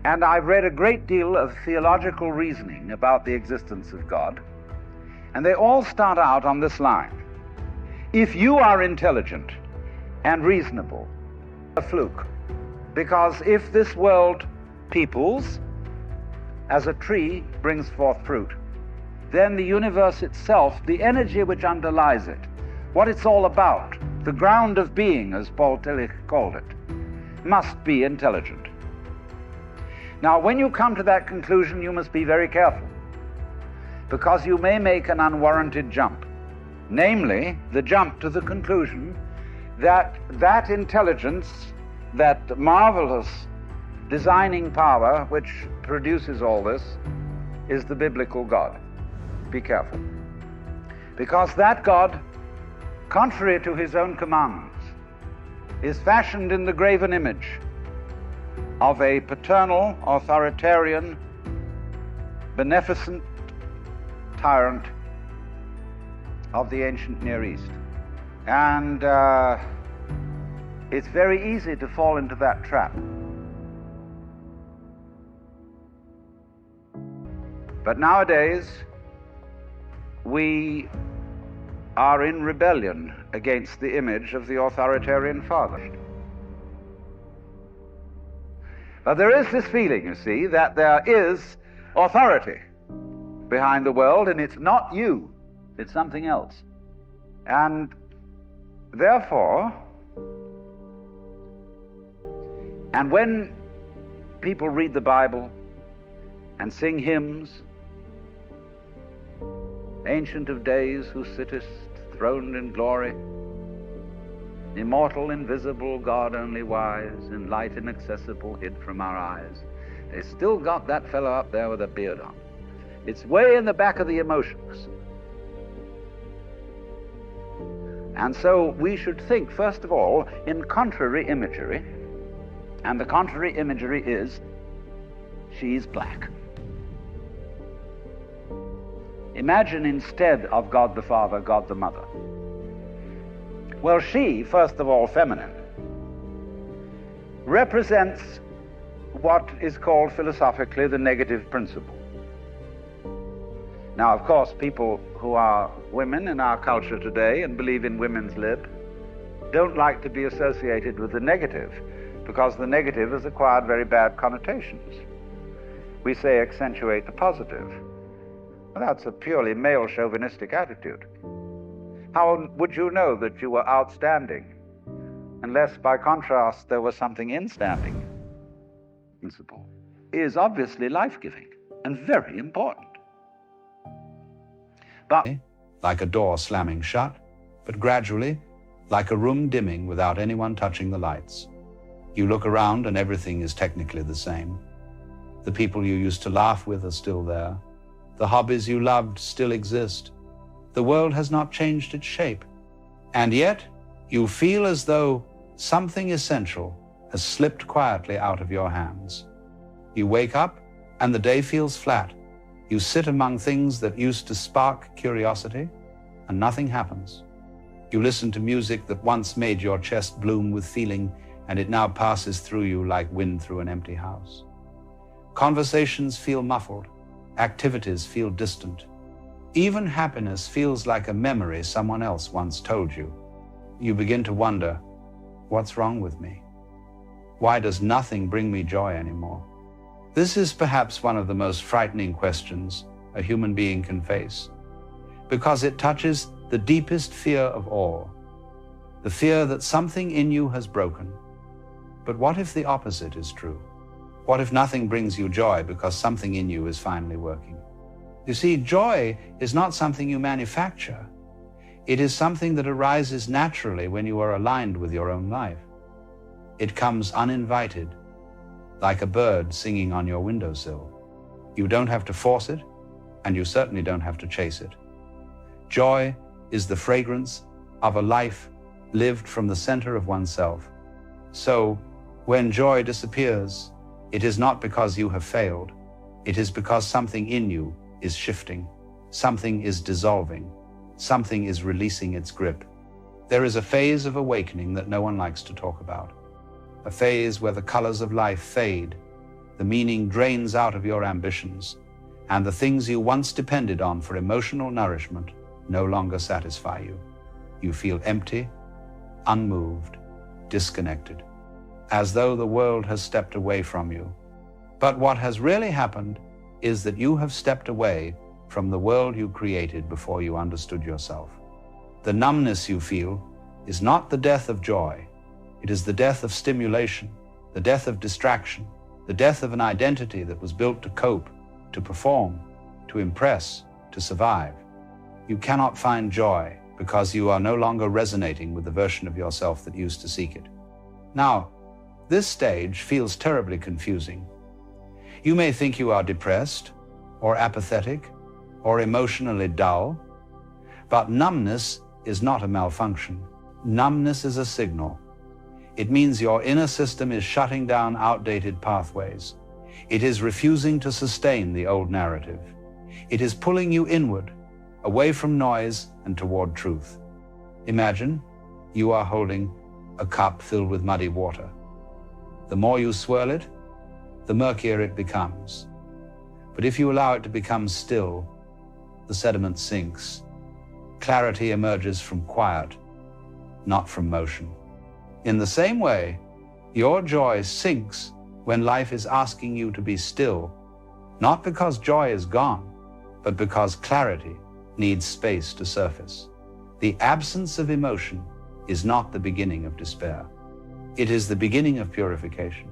And I've read a great deal of theological reasoning about the existence of God, and they all start out on this line. If you are intelligent and reasonable, a fluke. Because if this world peoples, as a tree brings forth fruit, then the universe itself, the energy which underlies it, what it's all about, the ground of being, as Paul Tillich called it, must be intelligent. Now, when you come to that conclusion, you must be very careful, because you may make an unwarranted jump, namely, the jump to the conclusion that that intelligence, that marvelous designing power which produces all this, is the biblical God. Be careful. Because that God, contrary to his own commandments, is fashioned in the graven image of a paternal, authoritarian, beneficent tyrant of the ancient Near East. And it's very easy to fall into that trap. But nowadays, we are in rebellion against the image of the authoritarian father. But there is this feeling, you see, that there is authority behind the world, and it's not you, it's something else. And therefore, and when people read the Bible and sing hymns, Ancient of Days, who sittest throned in glory, immortal, invisible, God only wise, in light inaccessible, hid from our eyes. They still got that fellow up there with a beard on. It's way in the back of the emotions. And so we should think, first of all, in contrary imagery, and the contrary imagery is, she's black. Imagine instead of God the Father, God the Mother. Well, she, first of all, feminine, represents what is called philosophically the negative principle. Now, of course, people who are women in our culture today and believe in women's lib don't like to be associated with the negative, because the negative has acquired very bad connotations. We say accentuate the positive. Well, that's a purely male chauvinistic attitude. How would you know that you were outstanding unless, by contrast, there was something instanding? Principle is obviously life-giving and very important. But like a door slamming shut, but gradually, like a room dimming without anyone touching the lights. You look around and everything is technically the same. The people you used to laugh with are still there. The hobbies you loved still exist. The world has not changed its shape. And yet, you feel as though something essential has slipped quietly out of your hands. You wake up and the day feels flat. You sit among things that used to spark curiosity and nothing happens. You listen to music that once made your chest bloom with feeling, and it now passes through you like wind through an empty house. Conversations feel muffled. Activities feel distant. Even happiness feels like a memory someone else once told you. You begin to wonder, what's wrong with me? Why does nothing bring me joy anymore? This is perhaps one of the most frightening questions a human being can face, because it touches the deepest fear of all, the fear that something in you has broken. But what if the opposite is true? What if nothing brings you joy because something in you is finally working? You see, joy is not something you manufacture. It is something that arises naturally when you are aligned with your own life. It comes uninvited, like a bird singing on your windowsill. You don't have to force it, and you certainly don't have to chase it. Joy is the fragrance of a life lived from the center of oneself. So, when joy disappears, it is not because you have failed. It is because something in you is shifting. Something is dissolving. Something is releasing its grip. There is a phase of awakening that no one likes to talk about. A phase where the colors of life fade, the meaning drains out of your ambitions, and the things you once depended on for emotional nourishment no longer satisfy you. You feel empty, unmoved, disconnected, as though the world has stepped away from you. But what has really happened is that you have stepped away from the world you created before you understood yourself. The numbness you feel is not the death of joy. It is the death of stimulation, the death of distraction, the death of an identity that was built to cope, to perform, to impress, to survive. You cannot find joy because you are no longer resonating with the version of yourself that used to seek it. Now, this stage feels terribly confusing. You may think you are depressed, or apathetic, or emotionally dull, but numbness is not a malfunction. Numbness is a signal. It means your inner system is shutting down outdated pathways. It is refusing to sustain the old narrative. It is pulling you inward, away from noise and toward truth. Imagine you are holding a cup filled with muddy water. The more you swirl it, the murkier it becomes. But if you allow it to become still, the sediment sinks. Clarity emerges from quiet, not from motion. In the same way, your joy sinks when life is asking you to be still, not because joy is gone, but because clarity needs space to surface. The absence of emotion is not the beginning of despair. It is the beginning of purification.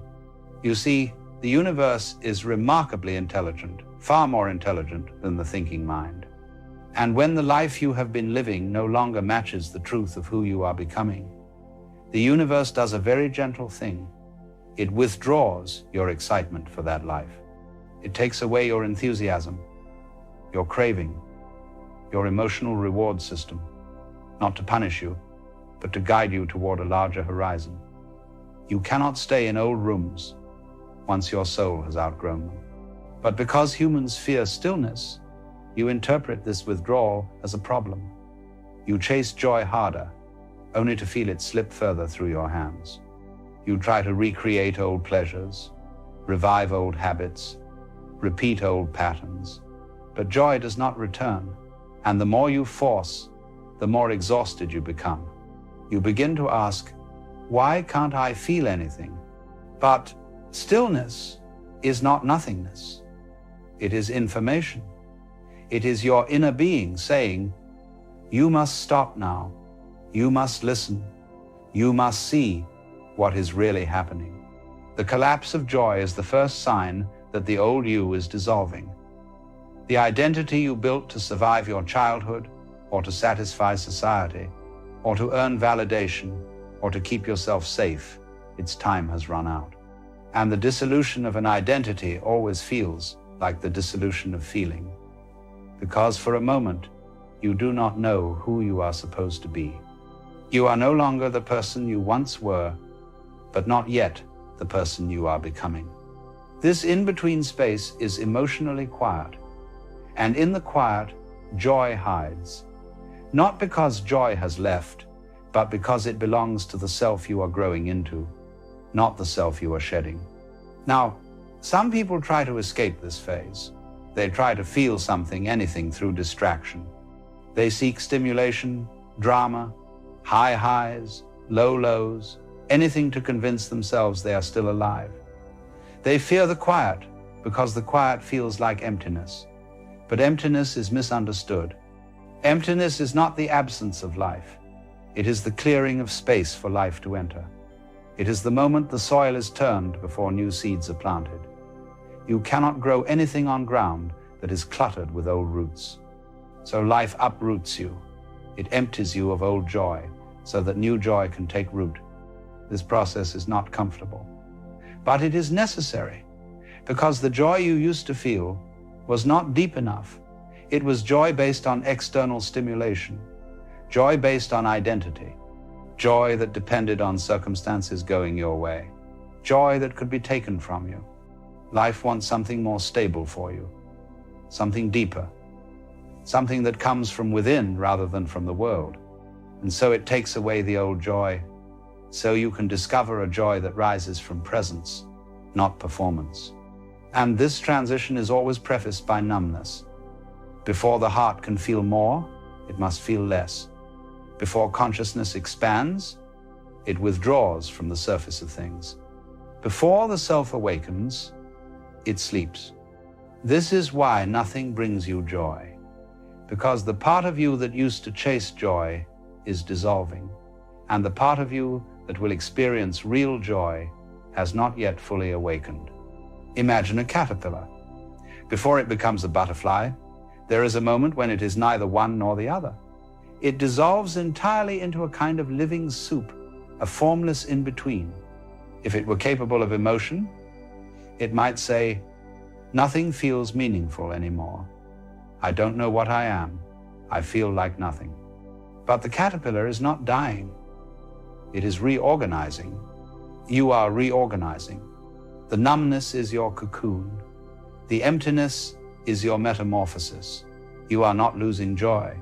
You see, the universe is remarkably intelligent, far more intelligent than the thinking mind. And when the life you have been living no longer matches the truth of who you are becoming, the universe does a very gentle thing. It withdraws your excitement for that life. It takes away your enthusiasm, your craving, your emotional reward system, not to punish you, but to guide you toward a larger horizon. You cannot stay in old rooms once your soul has outgrown them. But because humans fear stillness, you interpret this withdrawal as a problem. You chase joy harder, only to feel it slip further through your hands. You try to recreate old pleasures, revive old habits, repeat old patterns, but joy does not return. And the more you force, the more exhausted you become. You begin to ask, why can't I feel anything? But stillness is not nothingness. It is information. It is your inner being saying, you must stop now. You must listen. You must see what is really happening. The collapse of joy is the first sign that the old you is dissolving. The identity you built to survive your childhood, or to satisfy society, or to earn validation, or to keep yourself safe, its time has run out. And the dissolution of an identity always feels like the dissolution of feeling, because for a moment you do not know who you are supposed to be. You are no longer the person you once were, but not yet the person you are becoming. This in-between space is emotionally quiet, and in the quiet, joy hides, not because joy has left, but because it belongs to the self you are growing into, not the self you are shedding. Now, some people try to escape this phase. They try to feel something, anything, through distraction. They seek stimulation, drama, high highs, low lows, anything to convince themselves they are still alive. They fear the quiet because the quiet feels like emptiness. But emptiness is misunderstood. Emptiness is not the absence of life. It is the clearing of space for life to enter. It is the moment the soil is turned before new seeds are planted. You cannot grow anything on ground that is cluttered with old roots. So life uproots you. It empties you of old joy so that new joy can take root. This process is not comfortable, but it is necessary, because the joy you used to feel was not deep enough. It was joy based on external stimulation, joy based on identity, joy that depended on circumstances going your way, joy that could be taken from you. Life wants something more stable for you, something deeper, something that comes from within rather than from the world. And so it takes away the old joy, so you can discover a joy that rises from presence, not performance. And this transition is always prefaced by numbness. Before the heart can feel more, it must feel less. Before consciousness expands, it withdraws from the surface of things. Before the self awakens, it sleeps. This is why nothing brings you joy, because the part of you that used to chase joy is dissolving, and the part of you that will experience real joy has not yet fully awakened. Imagine a caterpillar. Before it becomes a butterfly, there is a moment when it is neither one nor the other. It dissolves entirely into a kind of living soup, a formless in-between. If it were capable of emotion, it might say, "Nothing feels meaningful anymore. I don't know what I am. I feel like nothing." But the caterpillar is not dying. It is reorganizing. You are reorganizing. The numbness is your cocoon. The emptiness is your metamorphosis. You are not losing joy.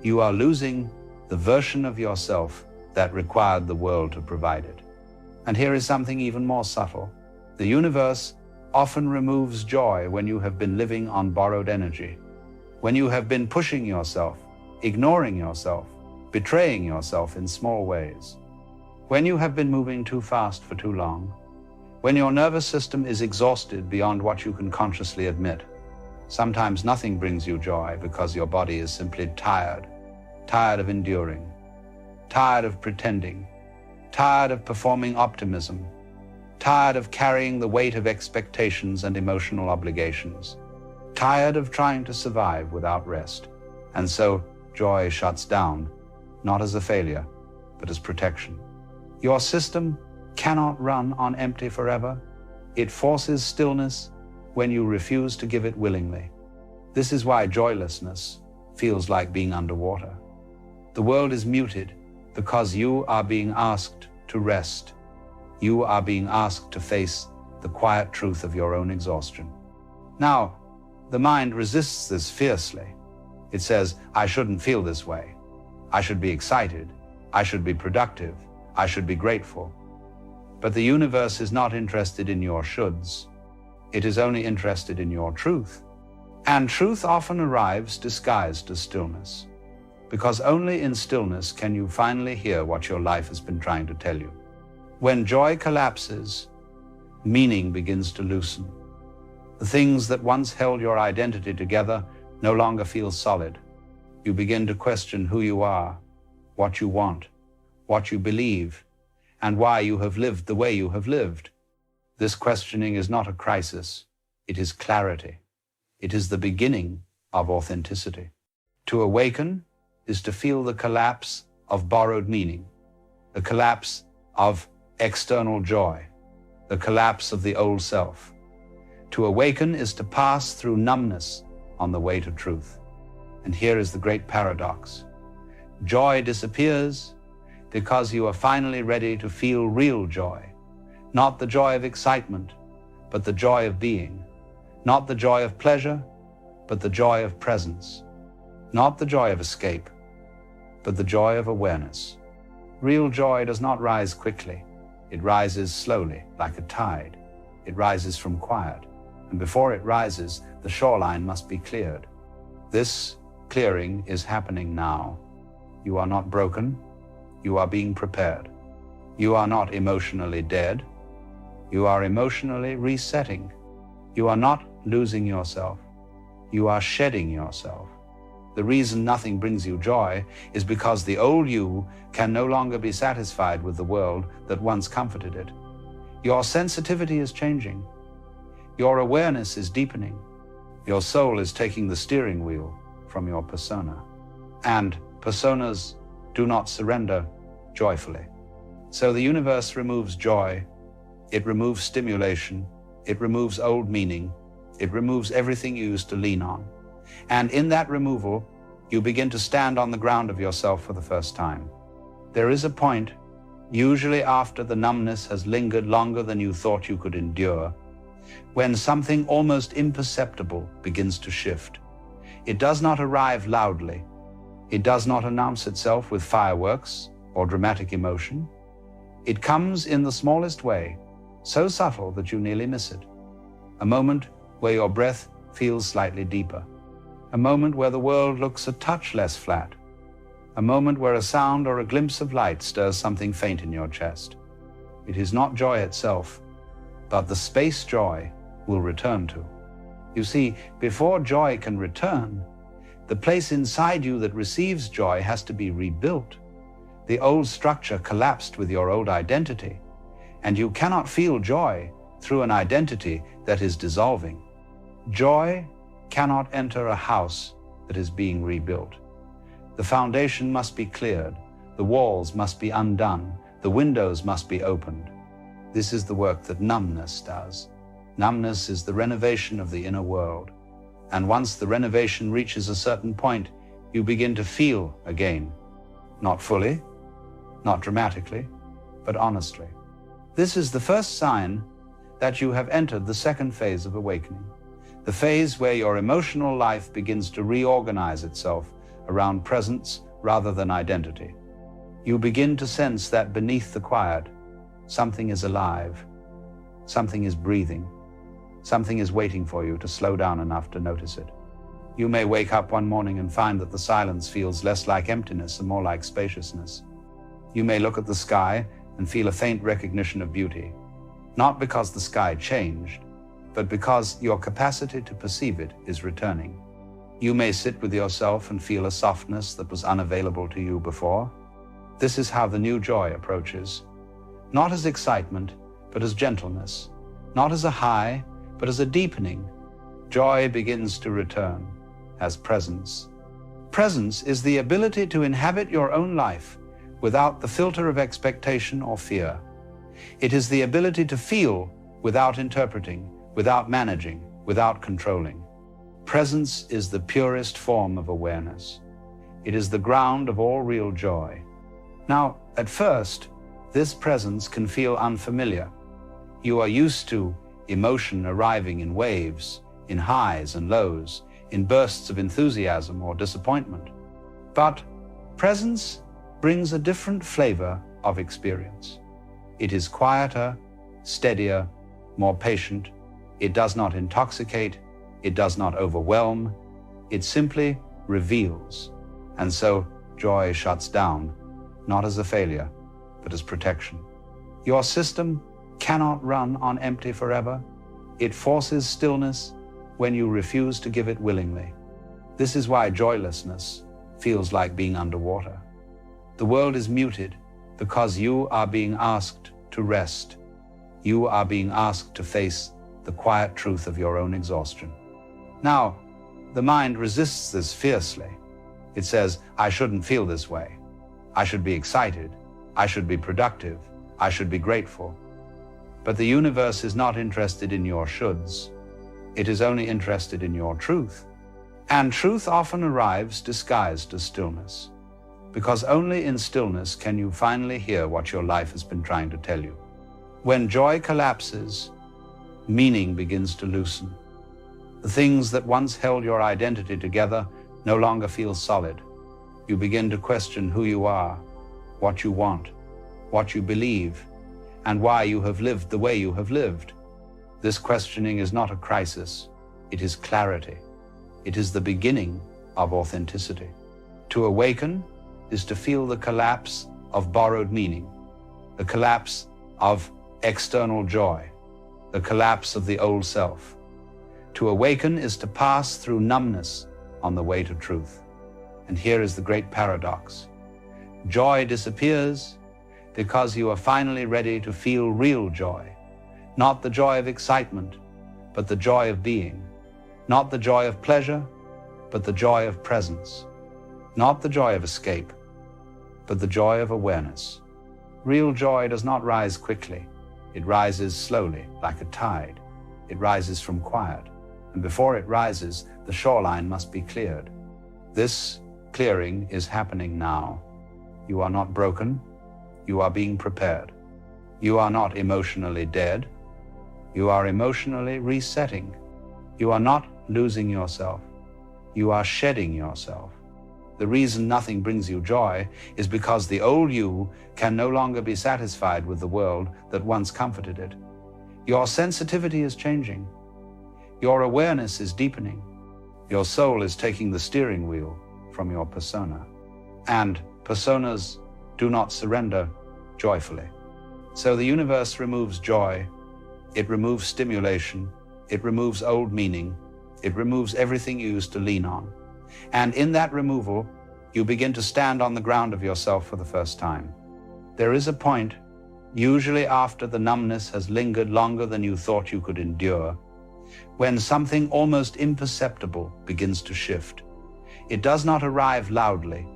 You are losing the version of yourself that required the world to provide it. And here is something even more subtle. The universe often removes joy when you have been living on borrowed energy, when you have been pushing yourself, ignoring yourself, betraying yourself in small ways, when you have been moving too fast for too long, when your nervous system is exhausted beyond what you can consciously admit. Sometimes nothing brings you joy because your body is simply tired of enduring, tired of pretending, tired of performing optimism, tired of carrying the weight of expectations and emotional obligations, tired of trying to survive without rest. And so joy shuts down, not as a failure, but as protection. Your system cannot run on empty forever. It forces stillness when you refuse to give it willingly. This is why joylessness feels like being underwater. The world is muted because you are being asked to rest. You are being asked to face the quiet truth of your own exhaustion. Now, the mind resists this fiercely. It says, "I shouldn't feel this way. I should be excited. I should be productive. I should be grateful." But the universe is not interested in your shoulds. It is only interested in your truth. And truth often arrives disguised as stillness, because only in stillness can you finally hear what your life has been trying to tell you. When joy collapses, meaning begins to loosen. The things that once held your identity together no longer feel solid. You begin to question who you are, what you want, what you believe, and why you have lived the way you have lived. This questioning is not a crisis. It is clarity. It is the beginning of authenticity. To awaken is to feel the collapse of borrowed meaning, the collapse of external joy, the collapse of the old self. To awaken is to pass through numbness on the way to truth. And here is the great paradox. Joy disappears because you are finally ready to feel real joy, not the joy of excitement, but the joy of being, not the joy of pleasure, but the joy of presence, not the joy of escape, but the joy of awareness. Real joy does not rise quickly. It rises slowly, like a tide. It rises from quiet, and before it rises, the shoreline must be cleared. This clearing is happening now. You are not broken. You are being prepared. You are not emotionally dead. You are emotionally resetting. You are not losing yourself. You are shedding yourself. The reason nothing brings you joy is because the old you can no longer be satisfied with the world that once comforted it. Your sensitivity is changing. Your awareness is deepening. Your soul is taking the steering wheel from your persona. And personas do not surrender joyfully. So the universe removes joy. It removes stimulation. It removes old meaning. It removes everything you used to lean on. And in that removal, you begin to stand on the ground of yourself for the first time. There is a point, usually after the numbness has lingered longer than you thought you could endure, when something almost imperceptible begins to shift. It does not arrive loudly. It does not announce itself with fireworks or dramatic emotion. It comes in the smallest way, so subtle that you nearly miss it. a moment where your breath feels slightly deeper, a moment where the world looks a touch less flat, a moment where a sound or a glimpse of light stirs something faint in your chest. It is not joy itself, but the space joy will return to. You see, before joy can return, the place inside you that receives joy has to be rebuilt. The old structure collapsed with your old identity, and you cannot feel joy through an identity that is dissolving. Joy cannot enter a house that is being rebuilt. The foundation must be cleared, the walls must be undone, the windows must be opened. This is the work that numbness does. Numbness is the renovation of the inner world. And once the renovation reaches a certain point, you begin to feel again. Not fully, not dramatically, but honestly. This is the first sign that you have entered the second phase of awakening, the phase where your emotional life begins to reorganize itself around presence rather than identity. You begin to sense that beneath the quiet, something is alive, something is breathing, something is waiting for you to slow down enough to notice it. You may wake up one morning and find that the silence feels less like emptiness and more like spaciousness. You may look at the sky and feel a faint recognition of beauty, not because the sky changed, but because your capacity to perceive it is returning. You may sit with yourself and feel a softness that was unavailable to you before. This is how the new joy approaches, not as excitement, but as gentleness, not as a high, but as a deepening. Joy begins to return as presence. Presence is the ability to inhabit your own life without the filter of expectation or fear. It is the ability to feel without interpreting, without managing, without controlling. Presence is the purest form of awareness. It is the ground of all real joy. Now, at first, this presence can feel unfamiliar. You are used to emotion arriving in waves, in highs and lows, in bursts of enthusiasm or disappointment. But presence brings a different flavor of experience. It is quieter, steadier, more patient. It does not intoxicate. It does not overwhelm. It simply reveals. And so joy shuts down, not as a failure, but as protection. Your system cannot run on empty forever. It forces stillness when you refuse to give it willingly. This is why joylessness feels like being underwater. The world is muted because you are being asked to rest. You are being asked to face the quiet truth of your own exhaustion. Now, the mind resists this fiercely. It says, I shouldn't feel this way. I should be excited. I should be productive. I should be grateful. But the universe is not interested in your shoulds. It is only interested in your truth. And truth often arrives disguised as stillness, because only in stillness can you finally hear what your life has been trying to tell you. When joy collapses, meaning begins to loosen. The things that once held your identity together no longer feel solid. You begin to question who you are, what you want, what you believe, and why you have lived the way you have lived. This questioning is not a crisis, it is clarity. It is the beginning of authenticity. To awaken is to feel the collapse of borrowed meaning, the collapse of external joy, the collapse of the old self. To awaken is to pass through numbness on the way to truth. And here is the great paradox. Joy disappears because you are finally ready to feel real joy, not the joy of excitement, but the joy of being, not the joy of pleasure, but the joy of presence, not the joy of escape, but the joy of awareness. Real joy does not rise quickly. It rises slowly, like a tide. It rises from quiet. And before it rises, the shoreline must be cleared. This clearing is happening now. You are not broken. You are being prepared. You are not emotionally dead. You are emotionally resetting. You are not losing yourself. You are shedding yourself. The reason nothing brings you joy is because the old you can no longer be satisfied with the world that once comforted it. Your sensitivity is changing. Your awareness is deepening. Your soul is taking the steering wheel from your persona. And personas do not surrender joyfully. So the universe removes joy, it removes stimulation, it removes old meaning, it removes everything you used to lean on. And in that removal, you begin to stand on the ground of yourself for the first time. There is a point, usually after the numbness has lingered longer than you thought you could endure, when something almost imperceptible begins to shift. It does not arrive loudly.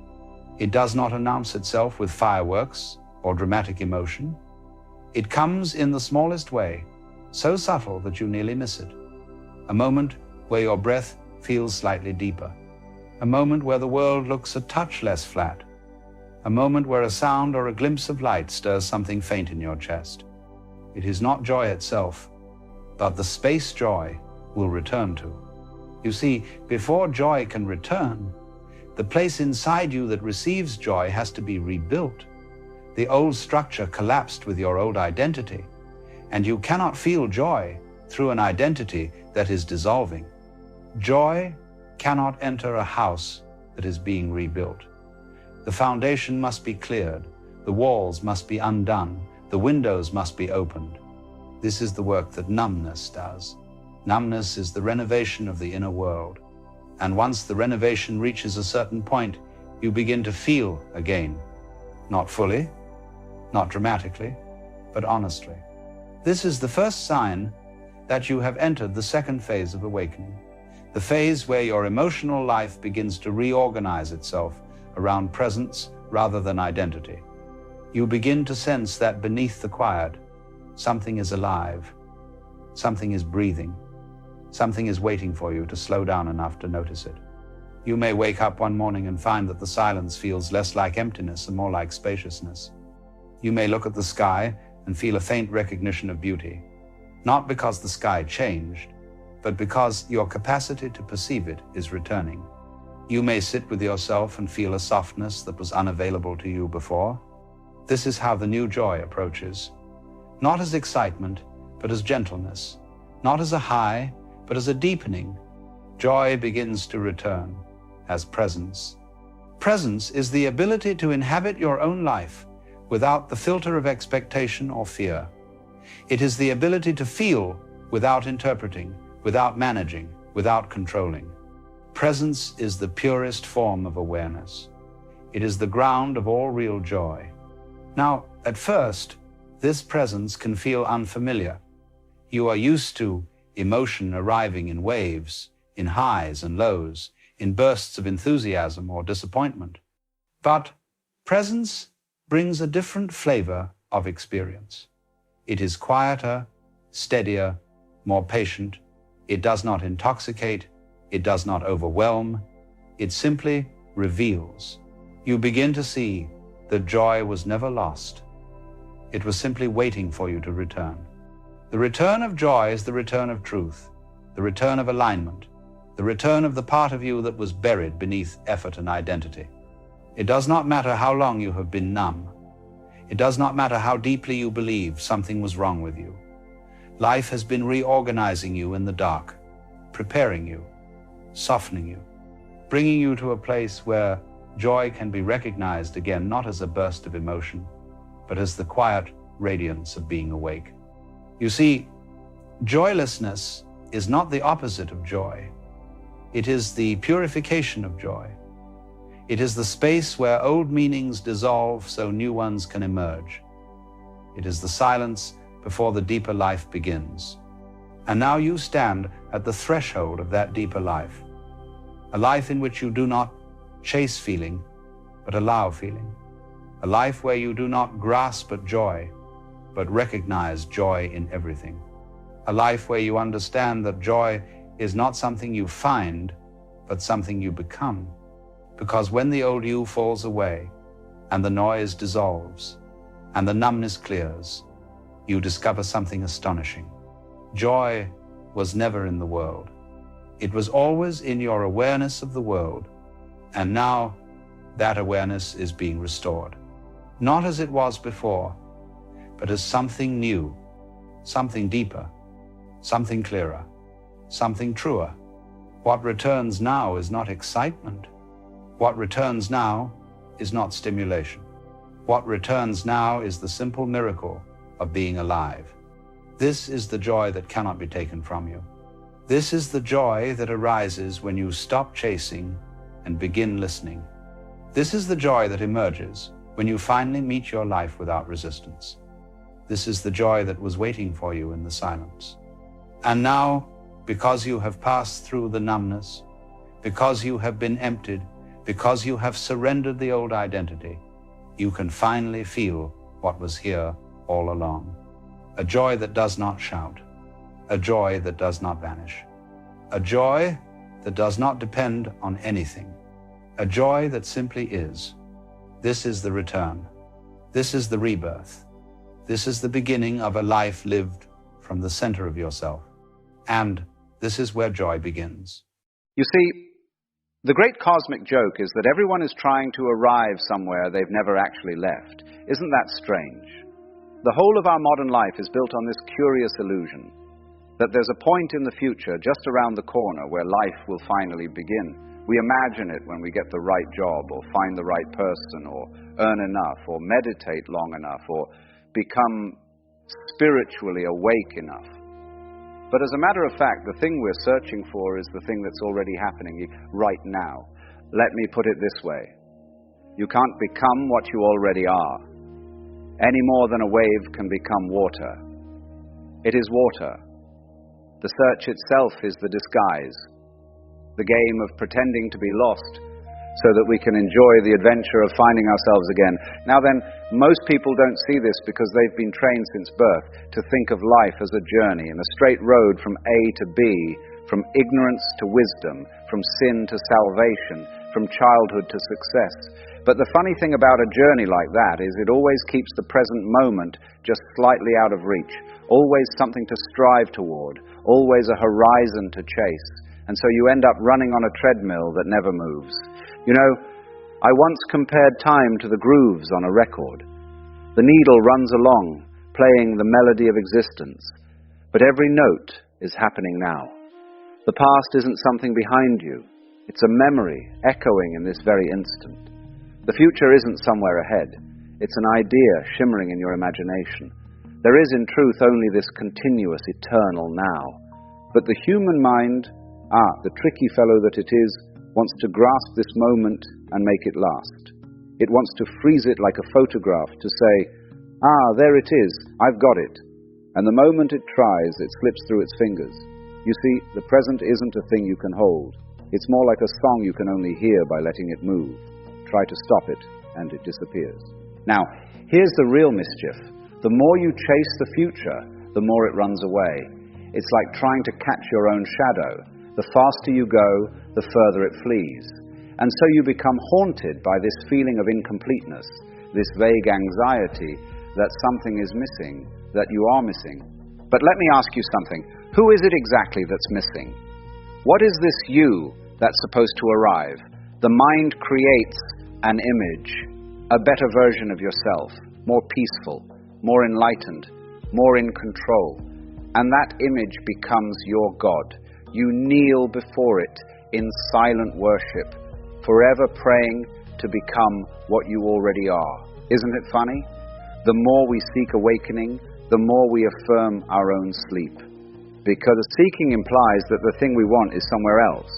It does not announce itself with fireworks or dramatic emotion. It comes in the smallest way, so subtle that you nearly miss it. A moment where your breath feels slightly deeper. A moment where the world looks a touch less flat. A moment where a sound or a glimpse of light stirs something faint in your chest. It is not joy itself, but the space joy will return to. You see, before joy can return, the place inside you that receives joy has to be rebuilt. The old structure collapsed with your old identity, and you cannot feel joy through an identity that is dissolving. Joy cannot enter a house that is being rebuilt. The foundation must be cleared, the walls must be undone, the windows must be opened. This is the work that numbness does. Numbness is the renovation of the inner world. And once the renovation reaches a certain point, you begin to feel again. Not fully, not dramatically, but honestly. This is the first sign that you have entered the second phase of awakening, the phase where your emotional life begins to reorganize itself around presence rather than identity. You begin to sense that beneath the quiet, something is alive, something is breathing, something is waiting for you to slow down enough to notice it. You may wake up one morning and find that the silence feels less like emptiness and more like spaciousness. You may look at the sky and feel a faint recognition of beauty, not because the sky changed, but because your capacity to perceive it is returning. You may sit with yourself and feel a softness that was unavailable to you before. This is how the new joy approaches. Not as excitement, but as gentleness. Not as a high, but as a deepening. Joy begins to return as presence. Presence is the ability to inhabit your own life without the filter of expectation or fear. It is the ability to feel without interpreting, without managing, without controlling. Presence is the purest form of awareness. It is the ground of all real joy. Now, at first, this presence can feel unfamiliar. You are used to emotion arriving in waves, in highs and lows, in bursts of enthusiasm or disappointment. But presence brings a different flavor of experience. It is quieter, steadier, more patient. It does not intoxicate. It does not overwhelm. It simply reveals. You begin to see that joy was never lost. It was simply waiting for you to return. The return of joy is the return of truth, the return of alignment, the return of the part of you that was buried beneath effort and identity. It does not matter how long you have been numb. It does not matter how deeply you believe something was wrong with you. Life has been reorganizing you in the dark, preparing you, softening you, bringing you to a place where joy can be recognized again, not as a burst of emotion, but as the quiet radiance of being awake. You see, joylessness is not the opposite of joy. It is the purification of joy. It is the space where old meanings dissolve so new ones can emerge. It is the silence before the deeper life begins. And now you stand at the threshold of that deeper life, a life in which you do not chase feeling, but allow feeling, a life where you do not grasp at joy, but recognize joy in everything, a life where you understand that joy is not something you find, but something you become. Because when the old you falls away, and the noise dissolves, and the numbness clears, you discover something astonishing. Joy was never in the world. It was always in your awareness of the world, and now that awareness is being restored. Not as it was before, but as something new, something deeper, something clearer, something truer. What returns now is not excitement. What returns now is not stimulation. What returns now is the simple miracle of being alive. This is the joy that cannot be taken from you. This is the joy that arises when you stop chasing and begin listening. This is the joy that emerges when you finally meet your life without resistance. This is the joy that was waiting for you in the silence. And now, because you have passed through the numbness, because you have been emptied, because you have surrendered the old identity, you can finally feel what was here all along. A joy that does not shout, a joy that does not vanish, a joy that does not depend on anything, a joy that simply is. This is the return. This is the rebirth. This is the beginning of a life lived from the center of yourself. And this is where joy begins. You see, the great cosmic joke is that everyone is trying to arrive somewhere they've never actually left. Isn't that strange? The whole of our modern life is built on this curious illusion that there's a point in the future just around the corner where life will finally begin. We imagine it when we get the right job, or find the right person, or earn enough, or meditate long enough, or become spiritually awake enough. But as a matter of fact, the thing we're searching for is the thing that's already happening right now. Let me put it this way. You can't become what you already are, any more than a wave can become water. It is water. The search itself is the disguise, the game of pretending to be lost so that we can enjoy the adventure of finding ourselves again. Now then, most people don't see this because they've been trained since birth to think of life as a journey, in a straight road from A to B, from ignorance to wisdom, from sin to salvation, from childhood to success. But the funny thing about a journey like that is it always keeps the present moment just slightly out of reach, always something to strive toward, always a horizon to chase. And so you end up running on a treadmill that never moves. You know, I once compared time to the grooves on a record. The needle runs along, playing the melody of existence, but every note is happening now. The past isn't something behind you. It's a memory echoing in this very instant. The future isn't somewhere ahead. It's an idea shimmering in your imagination. There is in truth only this continuous, eternal now. But the human mind, the tricky fellow that it is, wants to grasp this moment and make it last. It wants to freeze it like a photograph, to say, there it is, I've got it. And the moment it tries, it slips through its fingers. You see, the present isn't a thing you can hold. It's more like a song you can only hear by letting it move. Try to stop it, and it disappears. Now, here's the real mischief. The more you chase the future, the more it runs away. It's like trying to catch your own shadow. The faster you go, the further it flees. And so you become haunted by this feeling of incompleteness, this vague anxiety that something is missing, that you are missing. But let me ask you something. Who is it exactly that's missing? What is this you that's supposed to arrive? The mind creates an image, a better version of yourself, more peaceful, more enlightened, more in control. And that image becomes your God. You kneel before it in silent worship, forever praying to become what you already are. Isn't it funny? The more we seek awakening, the more we affirm our own sleep. Because seeking implies that the thing we want is somewhere else.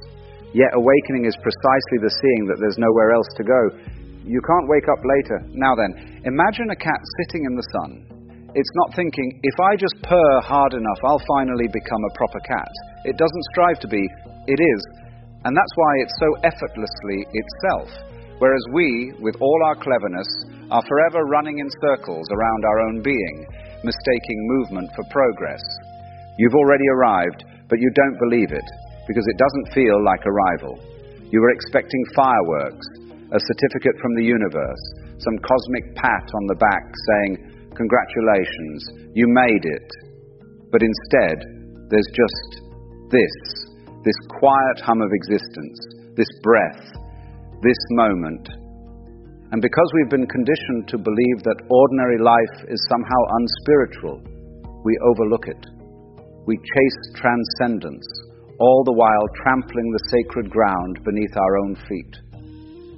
Yet awakening is precisely the seeing that there's nowhere else to go. You can't wake up later. Now then, imagine a cat sitting in the sun. It's not thinking, if I just purr hard enough, I'll finally become a proper cat. It doesn't strive to be, it is. And that's why it's so effortlessly itself. Whereas we, with all our cleverness, are forever running in circles around our own being, mistaking movement for progress. You've already arrived, but you don't believe it, because it doesn't feel like arrival. You were expecting fireworks, a certificate from the universe, some cosmic pat on the back saying, congratulations, you made it. But instead, there's just this quiet hum of existence, this breath, this moment. And because we've been conditioned to believe that ordinary life is somehow unspiritual, we overlook it. We chase transcendence, all the while trampling the sacred ground beneath our own feet.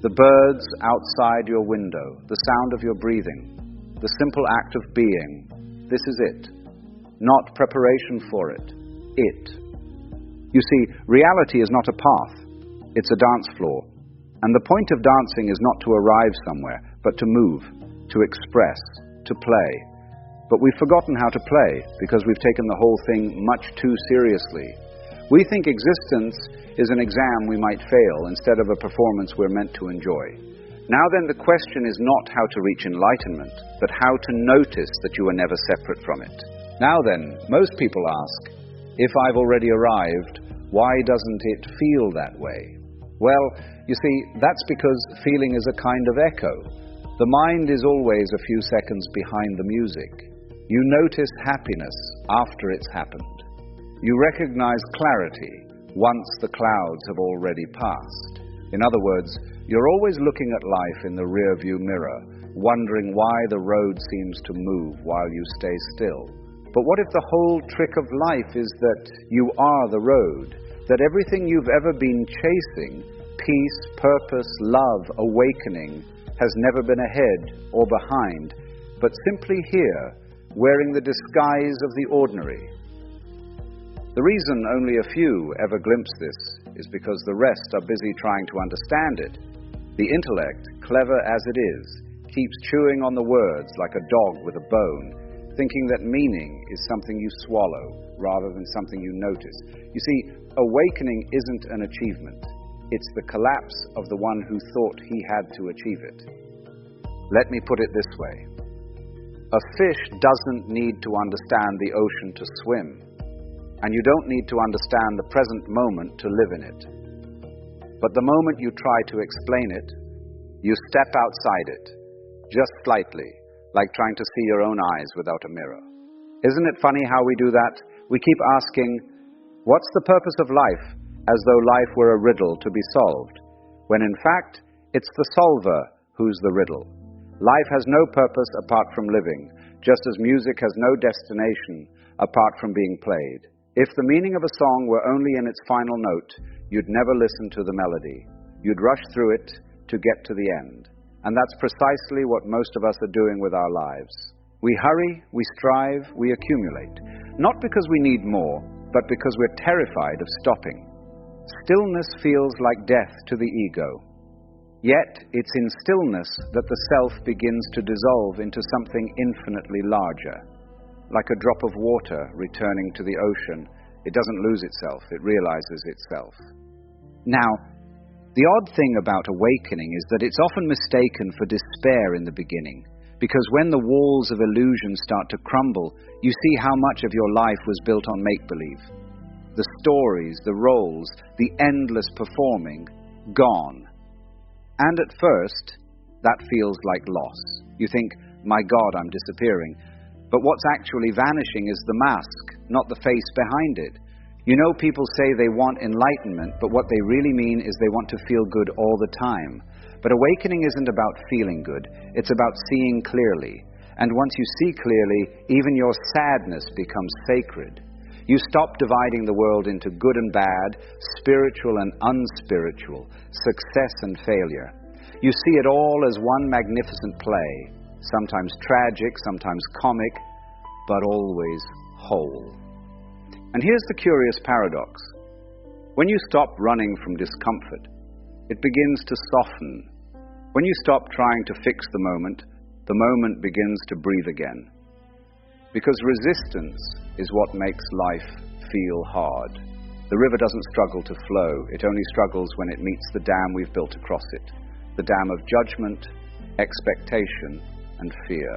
The birds outside your window, the sound of your breathing, the simple act of being, this is it. Not preparation for it, it. You see, reality is not a path, it's a dance floor. And the point of dancing is not to arrive somewhere, but to move, to express, to play. But we've forgotten how to play because we've taken the whole thing much too seriously. We think existence is an exam we might fail instead of a performance we're meant to enjoy. Now then, the question is not how to reach enlightenment, but how to notice that you are never separate from it. Now then, most people ask, if I've already arrived, why doesn't it feel that way? Well, you see, that's because feeling is a kind of echo. The mind is always a few seconds behind the music. You notice happiness after it's happened. You recognize clarity once the clouds have already passed. In other words, you're always looking at life in the rear-view mirror, wondering why the road seems to move while you stay still. But what if the whole trick of life is that you are the road, that everything you've ever been chasing, peace, purpose, love, awakening, has never been ahead or behind, but simply here, wearing the disguise of the ordinary? The reason only a few ever glimpse this is because the rest are busy trying to understand it. The intellect, clever as it is, keeps chewing on the words like a dog with a bone, thinking that meaning is something you swallow rather than something you notice. You see, awakening isn't an achievement. It's the collapse of the one who thought he had to achieve it. Let me put it this way. A fish doesn't need to understand the ocean to swim, and you don't need to understand the present moment to live in it. But the moment you try to explain it, you step outside it, just slightly, like trying to see your own eyes without a mirror. Isn't it funny how we do that? We keep asking, what's the purpose of life, as though life were a riddle to be solved, when in fact, it's the solver who's the riddle. Life has no purpose apart from living, just as music has no destination apart from being played. If the meaning of a song were only in its final note, you'd never listen to the melody. You'd rush through it to get to the end. And that's precisely what most of us are doing with our lives. We hurry, we strive, we accumulate. Not because we need more, but because we're terrified of stopping. Stillness feels like death to the ego. Yet, it's in stillness that the self begins to dissolve into something infinitely larger. Like a drop of water returning to the ocean, it doesn't lose itself, it realizes itself. Now, the odd thing about awakening is that it's often mistaken for despair in the beginning, because when the walls of illusion start to crumble, you see how much of your life was built on make-believe. The stories, the roles, the endless performing, gone. And at first, that feels like loss. You think, my God, I'm disappearing. But what's actually vanishing is the mask, not the face behind it. You know, people say they want enlightenment, but what they really mean is they want to feel good all the time. But awakening isn't about feeling good, it's about seeing clearly. And once you see clearly, even your sadness becomes sacred. You stop dividing the world into good and bad, spiritual and unspiritual, success and failure. You see it all as one magnificent play, sometimes tragic, sometimes comic, but always whole. And here's the curious paradox. When you stop running from discomfort, it begins to soften. When you stop trying to fix the moment begins to breathe again. Because resistance is what makes life feel hard. The river doesn't struggle to flow, it only struggles when it meets the dam we've built across it. The dam of judgment, expectation, and fear.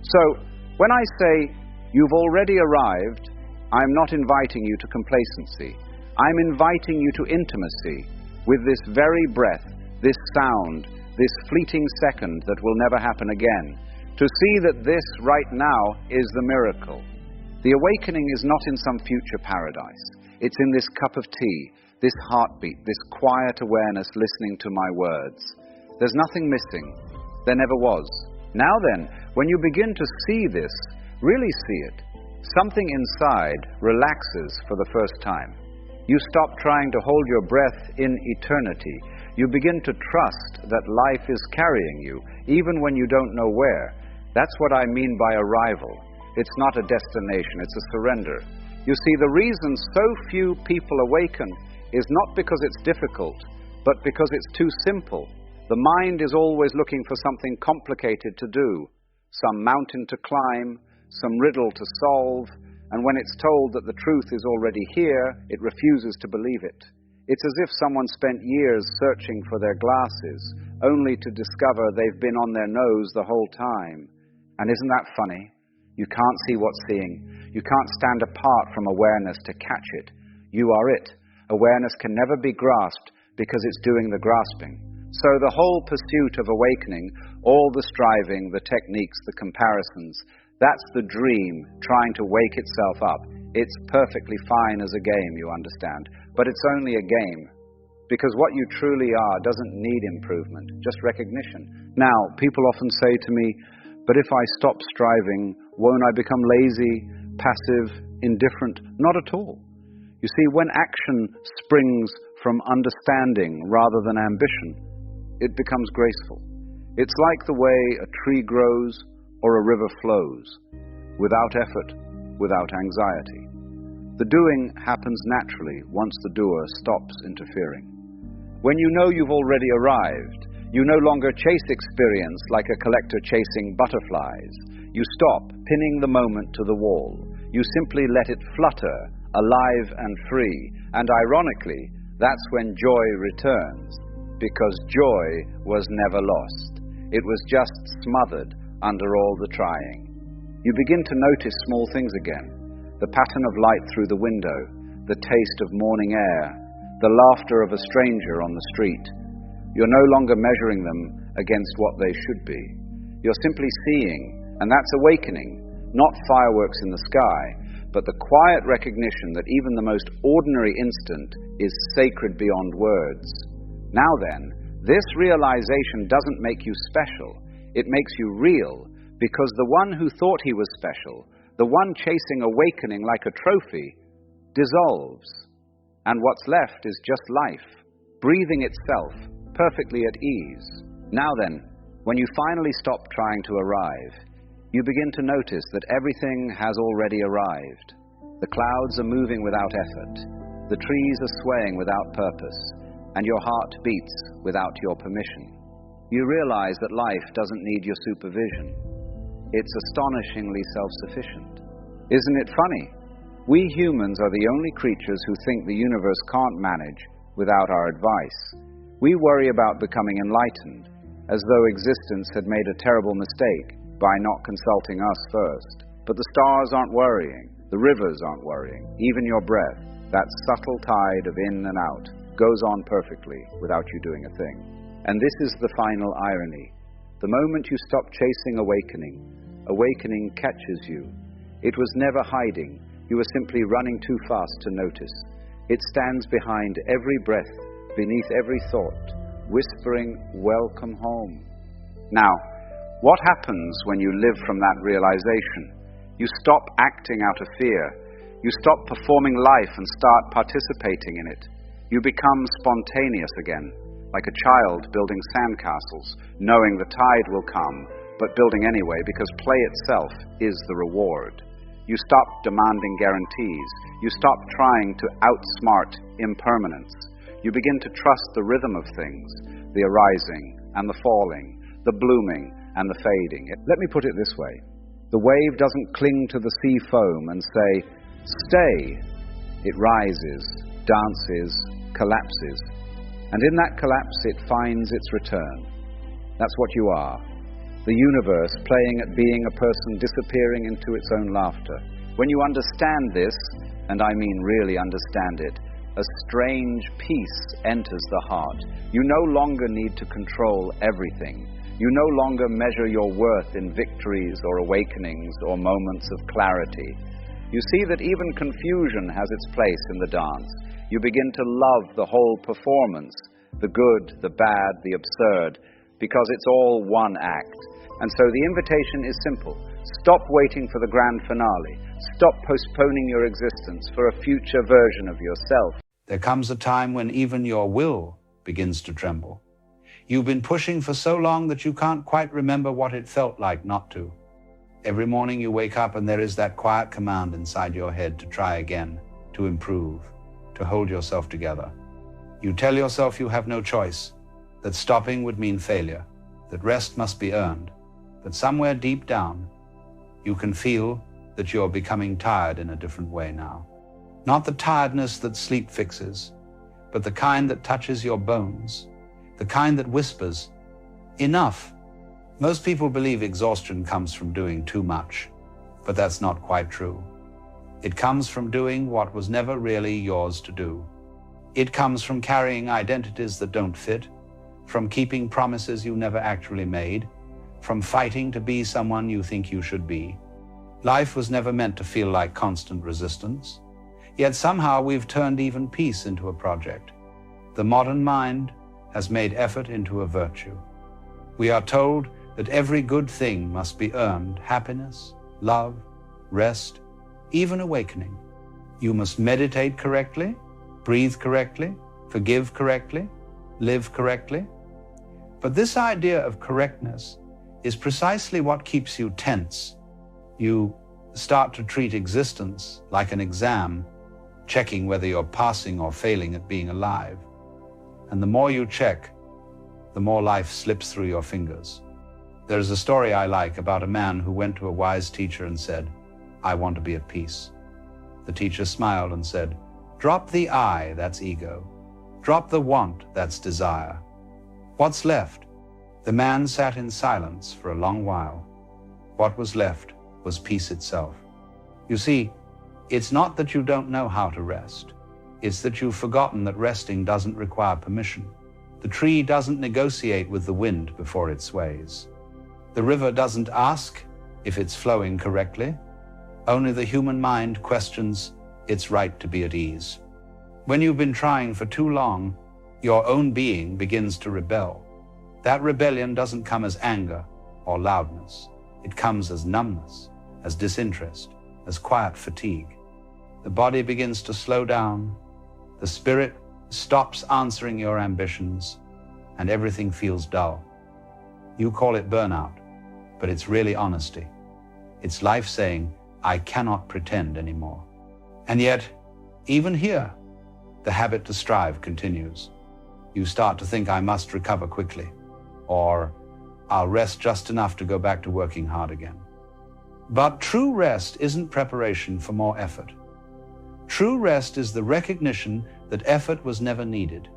So, when I say, you've already arrived, I'm not inviting you to complacency. I'm inviting you to intimacy with this very breath, this sound, this fleeting second that will never happen again, to see that this right now is the miracle. The awakening is not in some future paradise. It's in this cup of tea, this heartbeat, this quiet awareness listening to my words. There's nothing missing. There never was. Now then, when you begin to see this, really see it, something inside relaxes for the first time. You stop trying to hold your breath in eternity. You begin to trust that life is carrying you, even when you don't know where. That's what I mean by arrival. It's not a destination, it's a surrender. You see, the reason so few people awaken is not because it's difficult, but because it's too simple. The mind is always looking for something complicated to do, some mountain to climb, some riddle to solve, and when it's told that the truth is already here, it refuses to believe it. It's as if someone spent years searching for their glasses, only to discover they've been on their nose the whole time. And isn't that funny? You can't see what's seeing. You can't stand apart from awareness to catch it. You are it. Awareness can never be grasped because it's doing the grasping. So the whole pursuit of awakening, all the striving, the techniques, the comparisons, that's the dream trying to wake itself up. It's perfectly fine as a game, you understand, but it's only a game. Because what you truly are doesn't need improvement, just recognition. Now, people often say to me, but if I stop striving, won't I become lazy, passive, indifferent? Not at all. You see, when action springs from understanding rather than ambition, it becomes graceful. It's like the way a tree grows or a river flows, without effort, without anxiety. The doing happens naturally once the doer stops interfering. When you know you've already arrived, you no longer chase experience like a collector chasing butterflies. You stop pinning the moment to the wall. You simply let it flutter, alive and free. And ironically, that's when joy returns, because joy was never lost. It was just smothered under all the trying. You begin to notice small things again. The pattern of light through the window, the taste of morning air, the laughter of a stranger on the street. You're no longer measuring them against what they should be. You're simply seeing, and that's awakening, not fireworks in the sky, but the quiet recognition that even the most ordinary instant is sacred beyond words. Now then, this realization doesn't make you special. It makes you real, because the one who thought he was special, the one chasing awakening like a trophy, dissolves. And what's left is just life, breathing itself, perfectly at ease. Now then, when you finally stop trying to arrive, you begin to notice that everything has already arrived. The clouds are moving without effort. The trees are swaying without purpose, and your heart beats without your permission. You realize that life doesn't need your supervision. It's astonishingly self-sufficient. Isn't it funny? We humans are the only creatures who think the universe can't manage without our advice. We worry about becoming enlightened, as though existence had made a terrible mistake by not consulting us first. But the stars aren't worrying, the rivers aren't worrying, even your breath, that subtle tide of in and out, goes on perfectly without you doing a thing. And this is the final irony. The moment you stop chasing awakening, awakening catches you. It was never hiding. You were simply running too fast to notice. It stands behind every breath, beneath every thought, whispering, "Welcome home." Now, what happens when you live from that realization? You stop acting out of fear. You stop performing life and start participating in it. You become spontaneous again, like a child building sandcastles, knowing the tide will come, but building anyway because play itself is the reward. You stop demanding guarantees. You stop trying to outsmart impermanence. You begin to trust the rhythm of things, the arising and the falling, the blooming and the fading. Let me put it this way. The wave doesn't cling to the sea foam and say, "Stay." It rises, dances, collapses. And in that collapse, it finds its return. That's what you are. The universe playing at being a person disappearing into its own laughter. When you understand this, and I mean really understand it, a strange peace enters the heart. You no longer need to control everything. You no longer measure your worth in victories or awakenings or moments of clarity. You see that even confusion has its place in the dance. You begin to love the whole performance, the good, the bad, the absurd, because it's all one act. And so the invitation is simple. Stop waiting for the grand finale. Stop postponing your existence for a future version of yourself. There comes a time when even your will begins to tremble. You've been pushing for so long that you can't quite remember what it felt like not to. Every morning you wake up and there is that quiet command inside your head to try again, to improve, to hold yourself together. You tell yourself you have no choice, that stopping would mean failure, that rest must be earned, but somewhere deep down, you can feel that you're becoming tired in a different way now. Not the tiredness that sleep fixes, but the kind that touches your bones, the kind that whispers, enough. Most people believe exhaustion comes from doing too much, but that's not quite true. It comes from doing what was never really yours to do. It comes from carrying identities that don't fit, from keeping promises you never actually made, from fighting to be someone you think you should be. Life was never meant to feel like constant resistance, yet somehow we've turned even peace into a project. The modern mind has made effort into a virtue. We are told that every good thing must be earned: happiness, love, rest, even awakening. You must meditate correctly, breathe correctly, forgive correctly, live correctly. But this idea of correctness is precisely what keeps you tense. You start to treat existence like an exam, checking whether you're passing or failing at being alive. And the more you check, the more life slips through your fingers. There is a story I like about a man who went to a wise teacher and said, "I want to be at peace." The teacher smiled and said, "Drop the I, that's ego. Drop the want, that's desire. What's left?" The man sat in silence for a long while. What was left was peace itself. You see, it's not that you don't know how to rest. It's that you've forgotten that resting doesn't require permission. The tree doesn't negotiate with the wind before it sways. The river doesn't ask if it's flowing correctly. Only the human mind questions its right to be at ease. When you've been trying for too long, your own being begins to rebel. That rebellion doesn't come as anger or loudness. It comes as numbness, as disinterest, as quiet fatigue. The body begins to slow down. The spirit stops answering your ambitions, and everything feels dull. You call it burnout, but it's really honesty. It's life saying, "I cannot pretend anymore." And yet, even here, the habit to strive continues. You start to think, "I must recover quickly," or "I'll rest just enough to go back to working hard again." But true rest isn't preparation for more effort. True rest is the recognition that effort was never needed.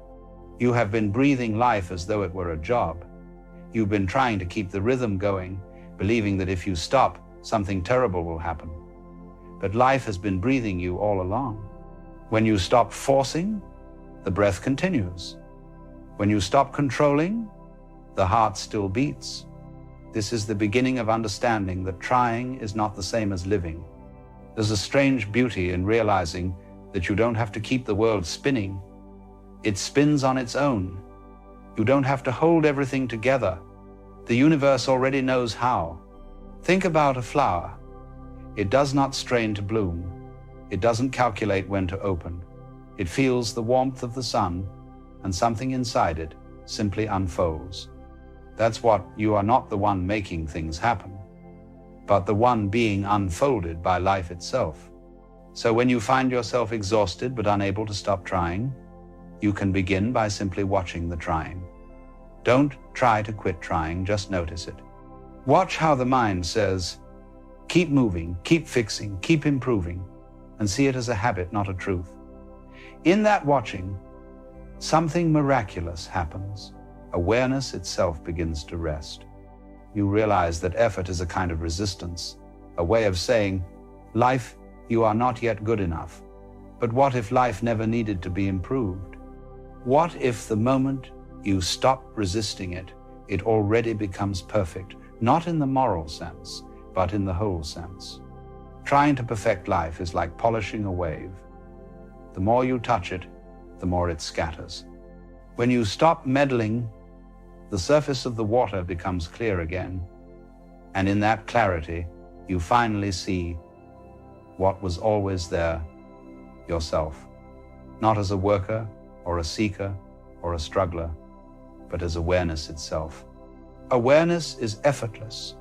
You have been breathing life as though it were a job. You've been trying to keep the rhythm going, believing that if you stop, something terrible will happen. But life has been breathing you all along. When you stop forcing, the breath continues. When you stop controlling, the heart still beats. This is the beginning of understanding that trying is not the same as living. There's a strange beauty in realizing that you don't have to keep the world spinning. It spins on its own. You don't have to hold everything together. The universe already knows how. Think about a flower. It does not strain to bloom. It doesn't calculate when to open. It feels the warmth of the sun, and something inside it simply unfolds. That's what you are not the one making things happen, but the one being unfolded by life itself. So when you find yourself exhausted but unable to stop trying, you can begin by simply watching the trying. Don't try to quit trying, just notice it. Watch how the mind says, "Keep moving, keep fixing, keep improving," and see it as a habit, not a truth. In that watching, something miraculous happens. Awareness itself begins to rest. You realize that effort is a kind of resistance, a way of saying, "Life, you are not yet good enough." But what if life never needed to be improved? What if the moment you stop resisting it, it already becomes perfect, not in the moral sense, but in the whole sense? Trying to perfect life is like polishing a wave. The more you touch it, the more it scatters. When you stop meddling, the surface of the water becomes clear again, and in that clarity, you finally see what was always there, yourself. not as a worker or a seeker or a struggler, but as awareness itself. Awareness is effortless.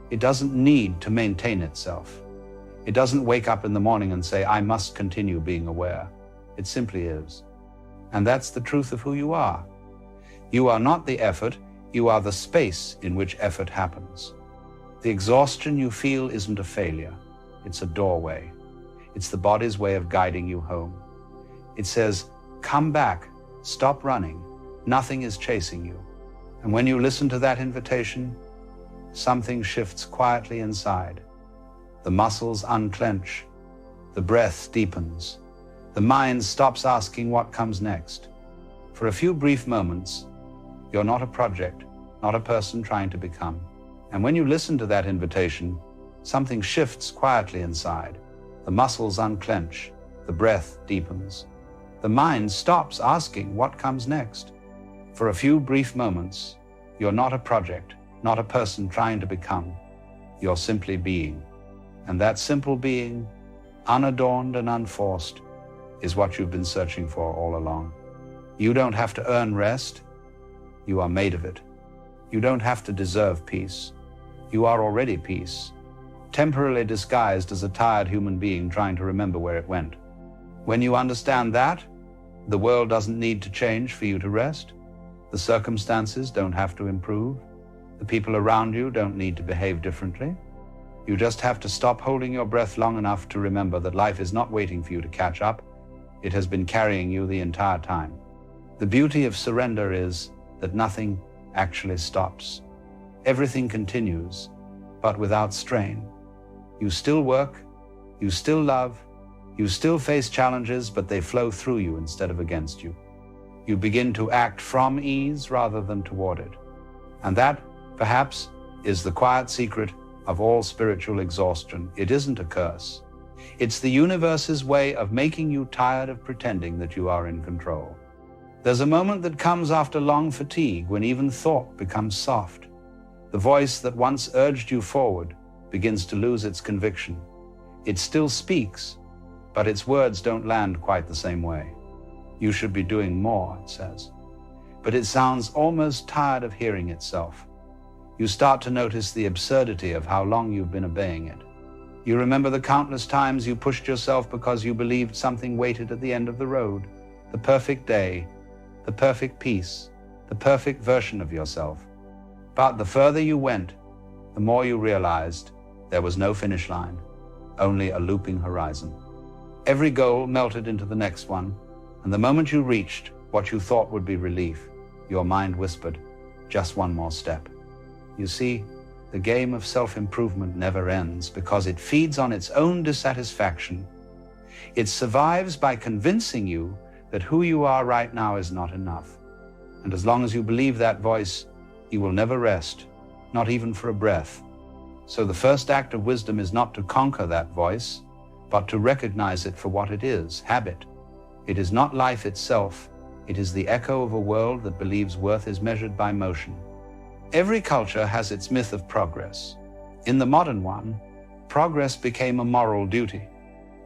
It doesn't need to maintain itself. It doesn't wake up in the morning and say, I must continue being aware. It simply is. And that's the truth of who you are. You are not the effort, you are the space in which effort happens. The exhaustion you feel isn't a failure, it's a doorway. It's the body's way of guiding you home. It says, come back, stop running, nothing is chasing you. And when you listen to that invitation, something shifts quietly inside. The muscles unclench, the breath deepens, the mind stops asking what comes next. For a few brief moments, you're not a project, not a person trying to become. And when you listen to that invitation, something shifts quietly inside. The muscles unclench, the breath deepens. The mind stops asking what comes next. For a few brief moments, you're not a project, not a person trying to become. You're simply being. And that simple being, unadorned and unforced, is what you've been searching for all along. You don't have to earn rest. You are made of it. You don't have to deserve peace. You are already peace, temporarily disguised as a tired human being trying to remember where it went. When you understand that, the world doesn't need to change for you to rest. The circumstances don't have to improve. The people around you don't need to behave differently. You just have to stop holding your breath long enough to remember that life is not waiting for you to catch up. It has been carrying you the entire time. The beauty of surrender is that nothing actually stops. Everything continues, but without strain. You still work, you still love, you still face challenges, but they flow through you instead of against you. You begin to act from ease rather than toward it. And that, perhaps, is the quiet secret of all spiritual exhaustion. It isn't a curse. It's the universe's way of making you tired of pretending that you are in control. There's a moment that comes after long fatigue when even thought becomes soft. The voice that once urged you forward begins to lose its conviction. It still speaks, but its words don't land quite the same way. You should be doing more, it says. But it sounds almost tired of hearing itself. You start to notice the absurdity of how long you've been obeying it. You remember the countless times you pushed yourself because you believed something waited at the end of the road, the perfect day, the perfect peace, the perfect version of yourself. But the further you went, the more you realized there was no finish line, only a looping horizon. Every goal melted into the next one, and the moment you reached what you thought would be relief, your mind whispered, just one more step. You see, the game of self-improvement never ends because it feeds on its own dissatisfaction. It survives by convincing you that who you are right now is not enough. And as long as you believe that voice, you will never rest, not even for a breath. So the first act of wisdom is not to conquer that voice, but to recognize it for what it is, habit. It is not life itself. It is the echo of a world that believes worth is measured by motion. Every culture has its myth of progress. In the modern one, progress became a moral duty.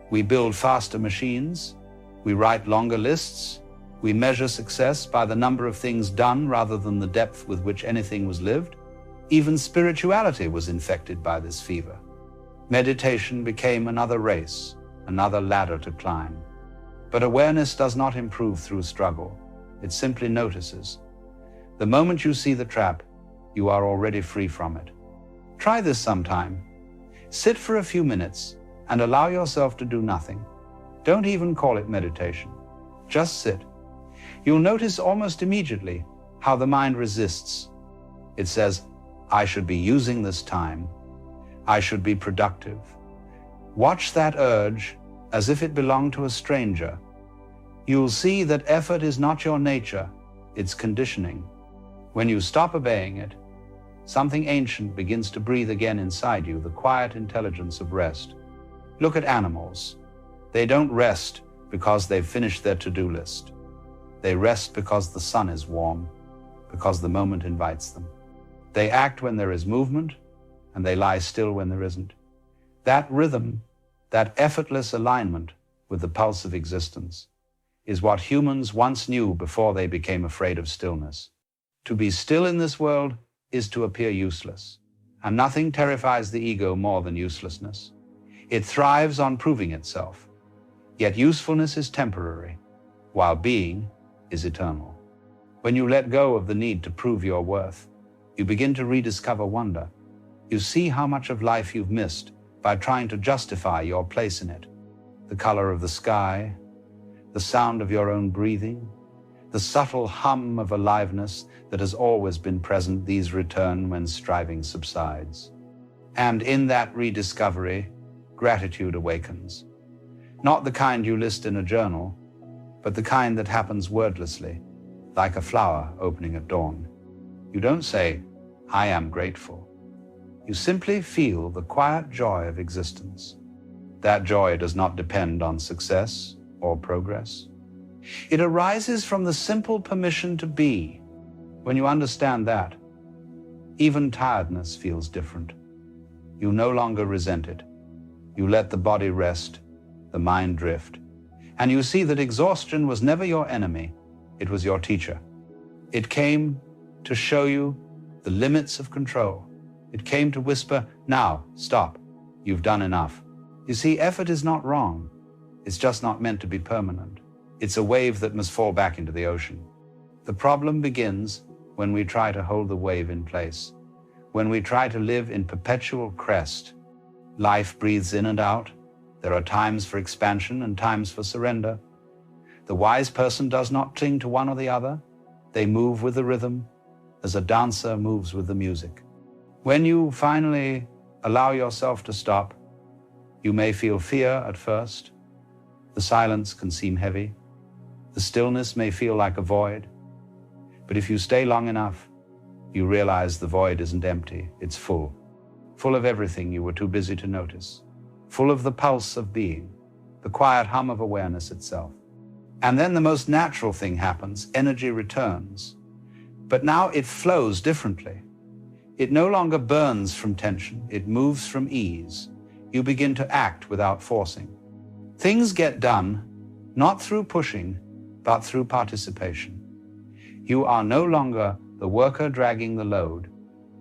We build faster machines, we write longer lists, we measure success by the number of things done rather than the depth with which anything was lived. Even spirituality was infected by this fever. Meditation became another race, another ladder to climb. But awareness does not improve through struggle. It simply notices. The moment you see the trap, you are already free from it. Try this sometime. Sit for a few minutes and allow yourself to do nothing. Don't even call it meditation. Just sit. You'll notice almost immediately how the mind resists. It says, I should be using this time. I should be productive. Watch that urge as if it belonged to a stranger. You'll see that effort is not your nature, it's conditioning. When you stop obeying it, something ancient begins to breathe again inside you, the quiet intelligence of rest. Look at animals. They don't rest because they've finished their to-do list. They rest because the sun is warm, because the moment invites them. They act when there is movement, and they lie still when there isn't. That rhythm, that effortless alignment with the pulse of existence, is what humans once knew before they became afraid of stillness. To be still in this world is to appear useless, and nothing terrifies the ego more than uselessness. It thrives on proving itself, yet usefulness is temporary, while being is eternal. When you let go of the need to prove your worth, you begin to rediscover wonder. You see how much of life you've missed by trying to justify your place in it. The color of the sky, the sound of your own breathing, the subtle hum of aliveness that has always been present, these return when striving subsides. And in that rediscovery, gratitude awakens. Not the kind you list in a journal, but the kind that happens wordlessly, like a flower opening at dawn. You don't say, "I am grateful." You simply feel the quiet joy of existence. That joy does not depend on success or progress. It arises from the simple permission to be. When you understand that, even tiredness feels different. You no longer resent it. You let the body rest, the mind drift, and you see that exhaustion was never your enemy, it was your teacher. It came to show you the limits of control. It came to whisper, "Now, stop, you've done enough." You see, effort is not wrong. It's just not meant to be permanent. It's a wave that must fall back into the ocean. The problem begins when we try to hold the wave in place, when we try to live in perpetual crest. Life breathes in and out. There are times for expansion and times for surrender. The wise person does not cling to one or the other. They move with the rhythm, as a dancer moves with the music. When you finally allow yourself to stop, you may feel fear at first. The silence can seem heavy. The stillness may feel like a void. But if you stay long enough, you realize the void isn't empty, it's full. Full of everything you were too busy to notice. Full of the pulse of being, the quiet hum of awareness itself. And then the most natural thing happens, energy returns. But now it flows differently. It no longer burns from tension, it moves from ease. You begin to act without forcing. Things get done, not through pushing, but through participation. You are no longer the worker dragging the load,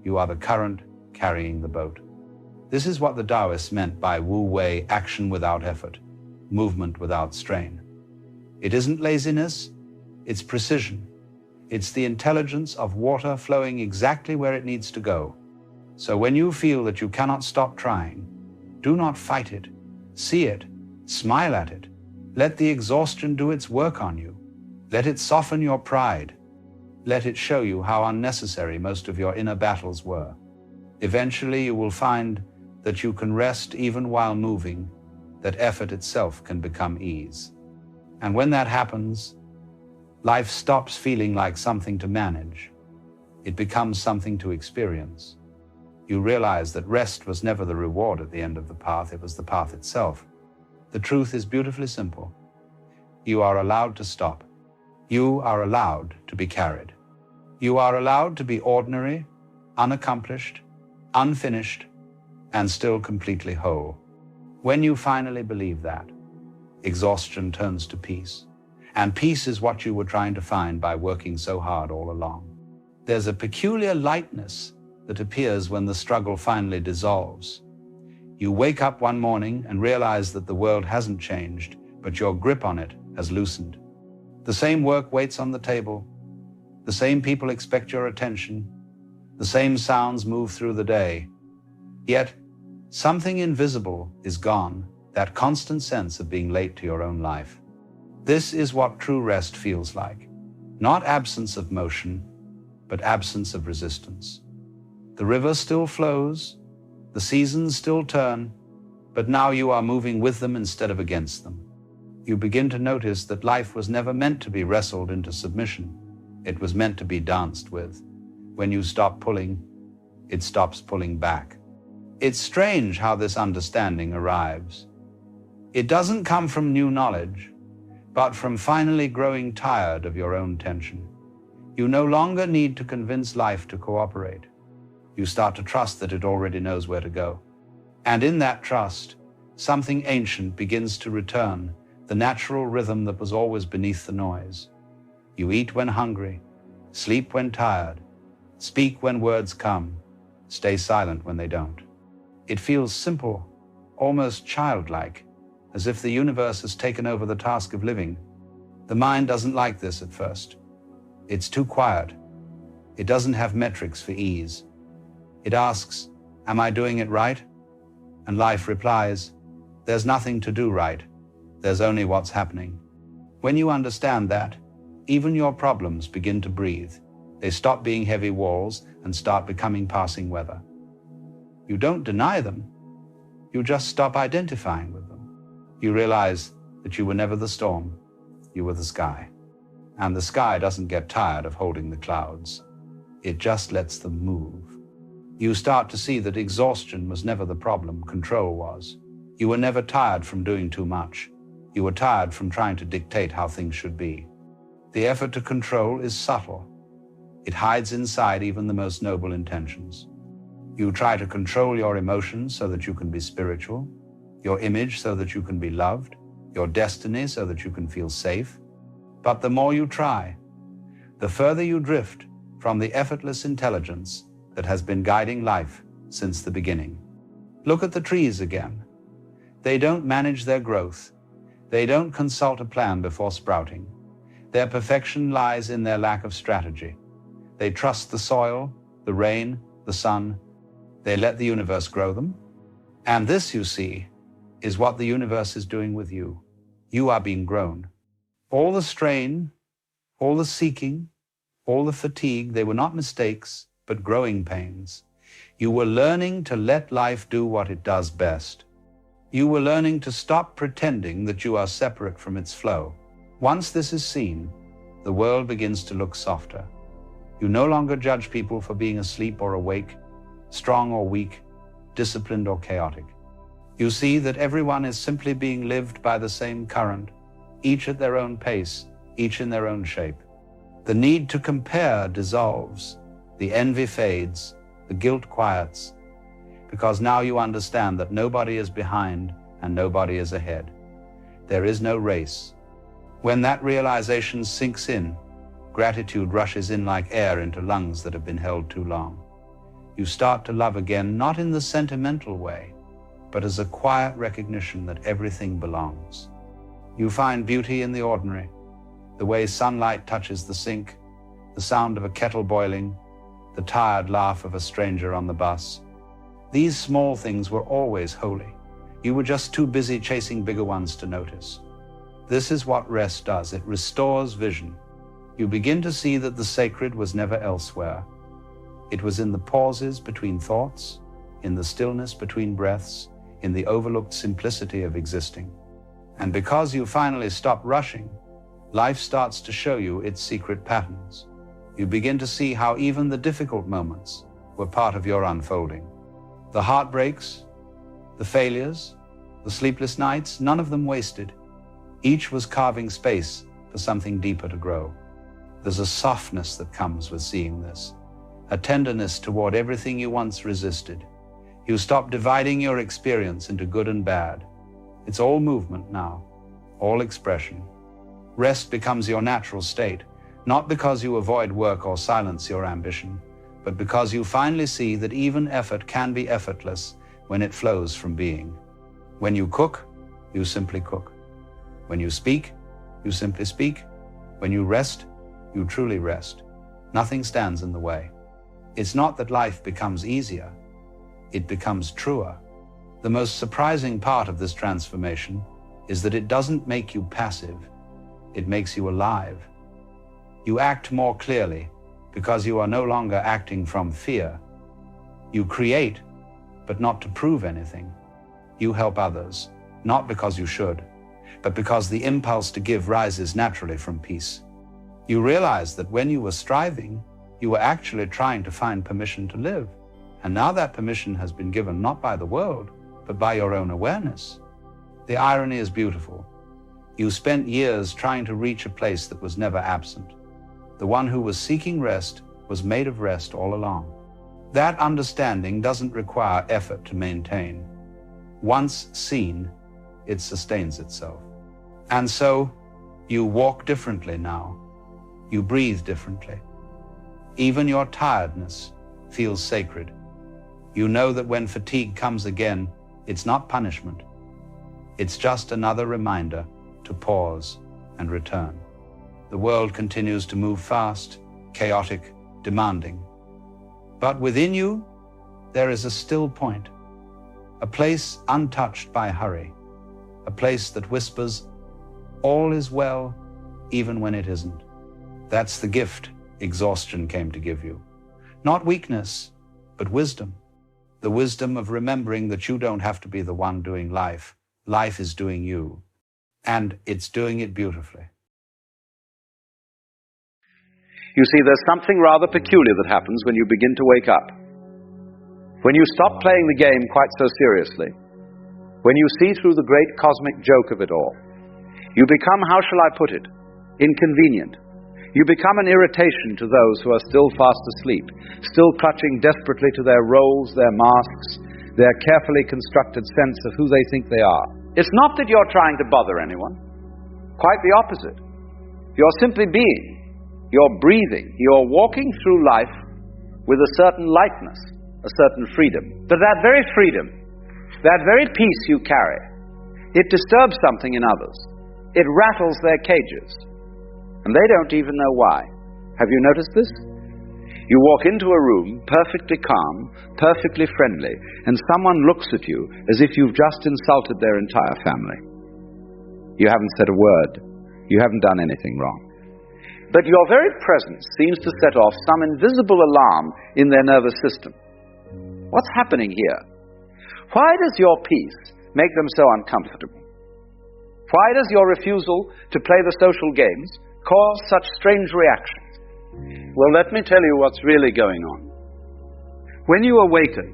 you are the current carrying the boat. This is what the Taoists meant by Wu Wei, action without effort, movement without strain. It isn't laziness, it's precision. It's the intelligence of water flowing exactly where it needs to go. So when you feel that you cannot stop trying, do not fight it. See it, smile at it. Let the exhaustion do its work on you. Let it soften your pride. Let it show you how unnecessary most of your inner battles were. Eventually you will find that you can rest even while moving, that effort itself can become ease. And when that happens, life stops feeling like something to manage. It becomes something to experience. You realize that rest was never the reward at the end of the path, it was the path itself. The truth is beautifully simple. You are allowed to stop. You are allowed to be carried. You are allowed to be ordinary, unaccomplished, unfinished, and still completely whole. When you finally believe that, exhaustion turns to peace. And peace is what you were trying to find by working so hard all along. There's a peculiar lightness that appears when the struggle finally dissolves. You wake up one morning and realize that the world hasn't changed, but your grip on it has loosened. The same work waits on the table. The same people expect your attention. The same sounds move through the day. Yet, something invisible is gone, that constant sense of being late to your own life. This is what true rest feels like. Not absence of motion, but absence of resistance. The river still flows, the seasons still turn, but now you are moving with them instead of against them. You begin to notice that life was never meant to be wrestled into submission. It was meant to be danced with. When you stop pulling, it stops pulling back. It's strange how this understanding arrives. It doesn't come from new knowledge, but from finally growing tired of your own tension. You no longer need to convince life to cooperate. You start to trust that it already knows where to go. And in that trust, something ancient begins to return, the natural rhythm that was always beneath the noise. You eat when hungry, sleep when tired, speak when words come, stay silent when they don't. It feels simple, almost childlike, as if the universe has taken over the task of living. The mind doesn't like this at first. It's too quiet. It doesn't have metrics for ease. It asks, am I doing it right? And life replies, there's nothing to do right. There's only what's happening. When you understand that, even your problems begin to breathe. They stop being heavy walls and start becoming passing weather. You don't deny them. You just stop identifying with them. You realize that you were never the storm. You were the sky. And the sky doesn't get tired of holding the clouds. It just lets them move. You start to see that exhaustion was never the problem, control was. You were never tired from doing too much. You were tired from trying to dictate how things should be. The effort to control is subtle. It hides inside even the most noble intentions. You try to control your emotions so that you can be spiritual, your image so that you can be loved, your destiny so that you can feel safe. But the more you try, the further you drift from the effortless intelligence that has been guiding life since the beginning. Look at the trees again. They don't manage their growth. They don't consult a plan before sprouting. Their perfection lies in their lack of strategy. They trust the soil, the rain, the sun. They let the universe grow them. And this, you see, is what the universe is doing with you. You are being grown. All the strain, all the seeking, all the fatigue, they were not mistakes, but growing pains. You were learning to let life do what it does best. You were learning to stop pretending that you are separate from its flow. Once this is seen, the world begins to look softer. You no longer judge people for being asleep or awake, strong or weak, disciplined or chaotic. You see that everyone is simply being lived by the same current, each at their own pace, each in their own shape. The need to compare dissolves, the envy fades, the guilt quiets, because now you understand that nobody is behind and nobody is ahead. There is no race. When that realization sinks in, gratitude rushes in like air into lungs that have been held too long. You start to love again, not in the sentimental way, but as a quiet recognition that everything belongs. You find beauty in the ordinary, the way sunlight touches the sink, the sound of a kettle boiling, the tired laugh of a stranger on the bus. These small things were always holy. You were just too busy chasing bigger ones to notice. This is what rest does. It restores vision. You begin to see that the sacred was never elsewhere. It was in the pauses between thoughts, in the stillness between breaths, in the overlooked simplicity of existing. And because you finally stop rushing, life starts to show you its secret patterns. You begin to see how even the difficult moments were part of your unfolding. The heartbreaks, the failures, the sleepless nights, none of them wasted. Each was carving space for something deeper to grow. There's a softness that comes with seeing this, a tenderness toward everything you once resisted. You stop dividing your experience into good and bad. It's all movement now, all expression. Rest becomes your natural state, not because you avoid work or silence your ambition, but because you finally see that even effort can be effortless when it flows from being. When you cook, you simply cook. When you speak, you simply speak. When you rest, you truly rest. Nothing stands in the way. It's not that life becomes easier, it becomes truer. The most surprising part of this transformation is that it doesn't make you passive, it makes you alive. You act more clearly because you are no longer acting from fear. You create, but not to prove anything. You help others, not because you should, but because the impulse to give rises naturally from peace. You realize that when you were striving, you were actually trying to find permission to live. And now that permission has been given not by the world, but by your own awareness. The irony is beautiful. You spent years trying to reach a place that was never absent. The one who was seeking rest was made of rest all along. That understanding doesn't require effort to maintain. Once seen, it sustains itself. And so you walk differently now. You breathe differently. Even your tiredness feels sacred. You know that when fatigue comes again, it's not punishment. It's just another reminder to pause and return. The world continues to move fast, chaotic, demanding. But within you, there is a still point, a place untouched by hurry, a place that whispers, all is well, even when it isn't. That's the gift exhaustion came to give you. Not weakness, but wisdom. The wisdom of remembering that you don't have to be the one doing life. Life is doing you, and it's doing it beautifully. You see, there's something rather peculiar that happens when you begin to wake up. When you stop playing the game quite so seriously, when you see through the great cosmic joke of it all, you become, how shall I put it, inconvenient. You become an irritation to those who are still fast asleep, still clutching desperately to their roles, their masks, their carefully constructed sense of who they think they are. It's not that you're trying to bother anyone. Quite the opposite. You're simply being. You're breathing. You're walking through life with a certain lightness, a certain freedom. But that very freedom, that very peace you carry, it disturbs something in others. It rattles their cages. And they don't even know why. Have you noticed this? You walk into a room, perfectly calm, perfectly friendly, and someone looks at you as if you've just insulted their entire family. You haven't said a word. You haven't done anything wrong. But your very presence seems to set off some invisible alarm in their nervous system. What's happening here? Why does your peace make them so uncomfortable? Why does your refusal to play the social games cause such strange reactions? Well, let me tell you what's really going on. When you awaken,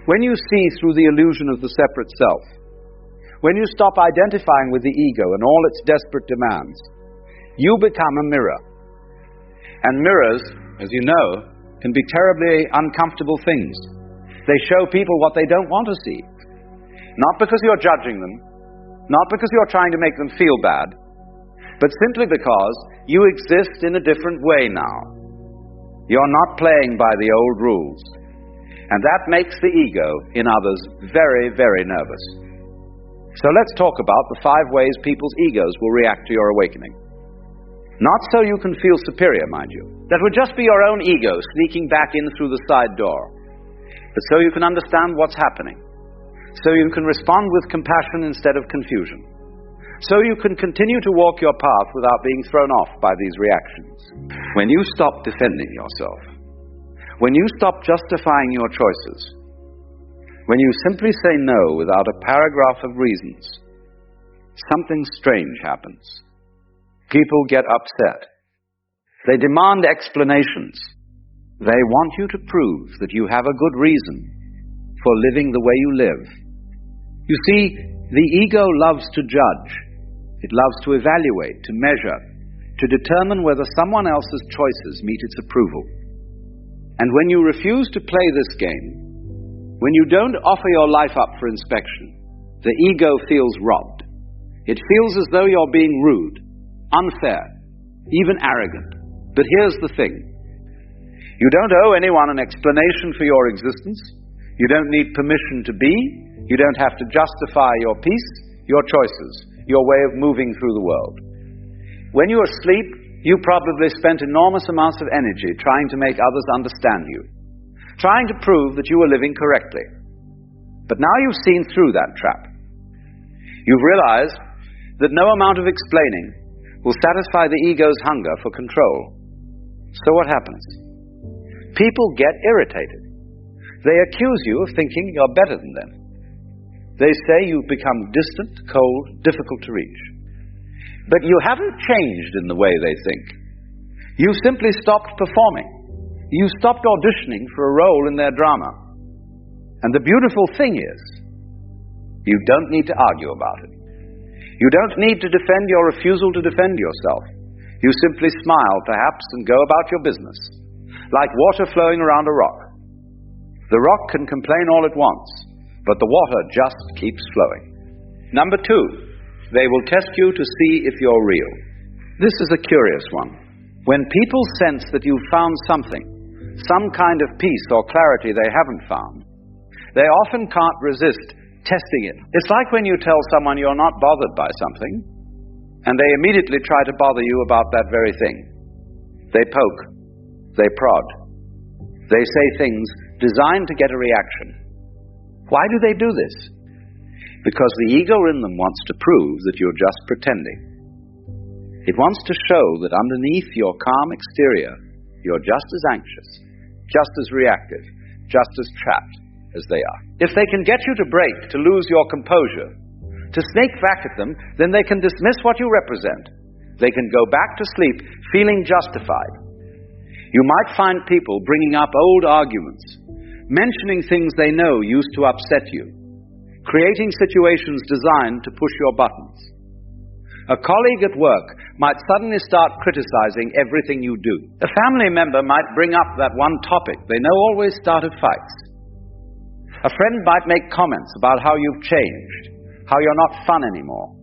when you see through the illusion of the separate self, when you stop identifying with the ego and all its desperate demands, you become a mirror. And mirrors, as you know, can be terribly uncomfortable things. They show people what they don't want to see. Not because you're judging them, not because you're trying to make them feel bad, but simply because you exist in a different way now. You're not playing by the old rules. And that makes the ego in others very, very nervous. So let's talk about the 5 ways people's egos will react to your awakening. Not so you can feel superior, mind you. That would just be your own ego sneaking back in through the side door. But so you can understand what's happening. So you can respond with compassion instead of confusion. So you can continue to walk your path without being thrown off by these reactions. When you stop defending yourself, when you stop justifying your choices, when you simply say no without a paragraph of reasons, something strange happens. People get upset. They demand explanations. They want you to prove that you have a good reason for living the way you live. You see, the ego loves to judge. It loves to evaluate, to measure, to determine whether someone else's choices meet its approval. And when you refuse to play this game, when you don't offer your life up for inspection, the ego feels robbed. It feels as though you're being rude, unfair, even arrogant. But here's the thing. You don't owe anyone an explanation for your existence. You don't need permission to be. You don't have to justify your peace, your choices, your way of moving through the world. When you're asleep, you probably spent enormous amounts of energy trying to make others understand you, trying to prove that you were living correctly. But now you've seen through that trap. You've realized that no amount of explaining will satisfy the ego's hunger for control. So what happens? People get irritated. They accuse you of thinking you're better than them. They say you've become distant, cold, difficult to reach. But you haven't changed in the way they think. You simply stopped performing. You stopped auditioning for a role in their drama. And the beautiful thing is, you don't need to argue about it. You don't need to defend your refusal to defend yourself. You simply smile, perhaps, and go about your business, like water flowing around a rock. The rock can complain all it wants, but the water just keeps flowing. Number 2, They will test you to see if you're real. This is a curious one. When people sense that you've found something, some kind of peace or clarity they haven't found, they often can't resist testing it. It's like when you tell someone you're not bothered by something, and they immediately try to bother you about that very thing. They poke, they prod, they say things designed to get a reaction. Why do they do this? Because the ego in them wants to prove that you're just pretending. It wants to show that underneath your calm exterior, you're just as anxious, just as reactive, just as trapped as they are. If they can get you to break, to lose your composure, to snake back at them, then they can dismiss what you represent. They can go back to sleep feeling justified. You might find people bringing up old arguments, mentioning things they know used to upset you, creating situations designed to push your buttons. A colleague at work might suddenly start criticizing everything you do. A family member might bring up that one topic they know always started fights. A friend might make comments about how you've changed, how you're not fun anymore,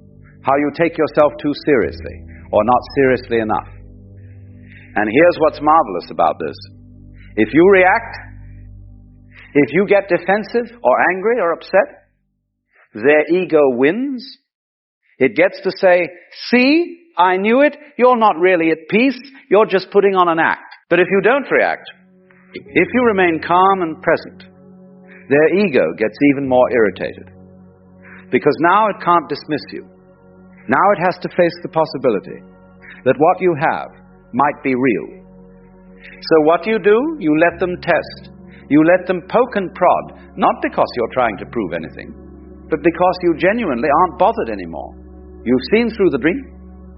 how you take yourself too seriously, or not seriously enough. And here's what's marvelous about this. If you react, if you get defensive or angry or upset, their ego wins. It gets to say, see, I knew it, you're not really at peace, you're just putting on an act. But if you don't react, if you remain calm and present, their ego gets even more irritated. Because now it can't dismiss you. Now it has to face the possibility that what you have might be real. So what do? You let them test. You let them poke and prod, not because you're trying to prove anything, but because you genuinely aren't bothered anymore. You've seen through the dream.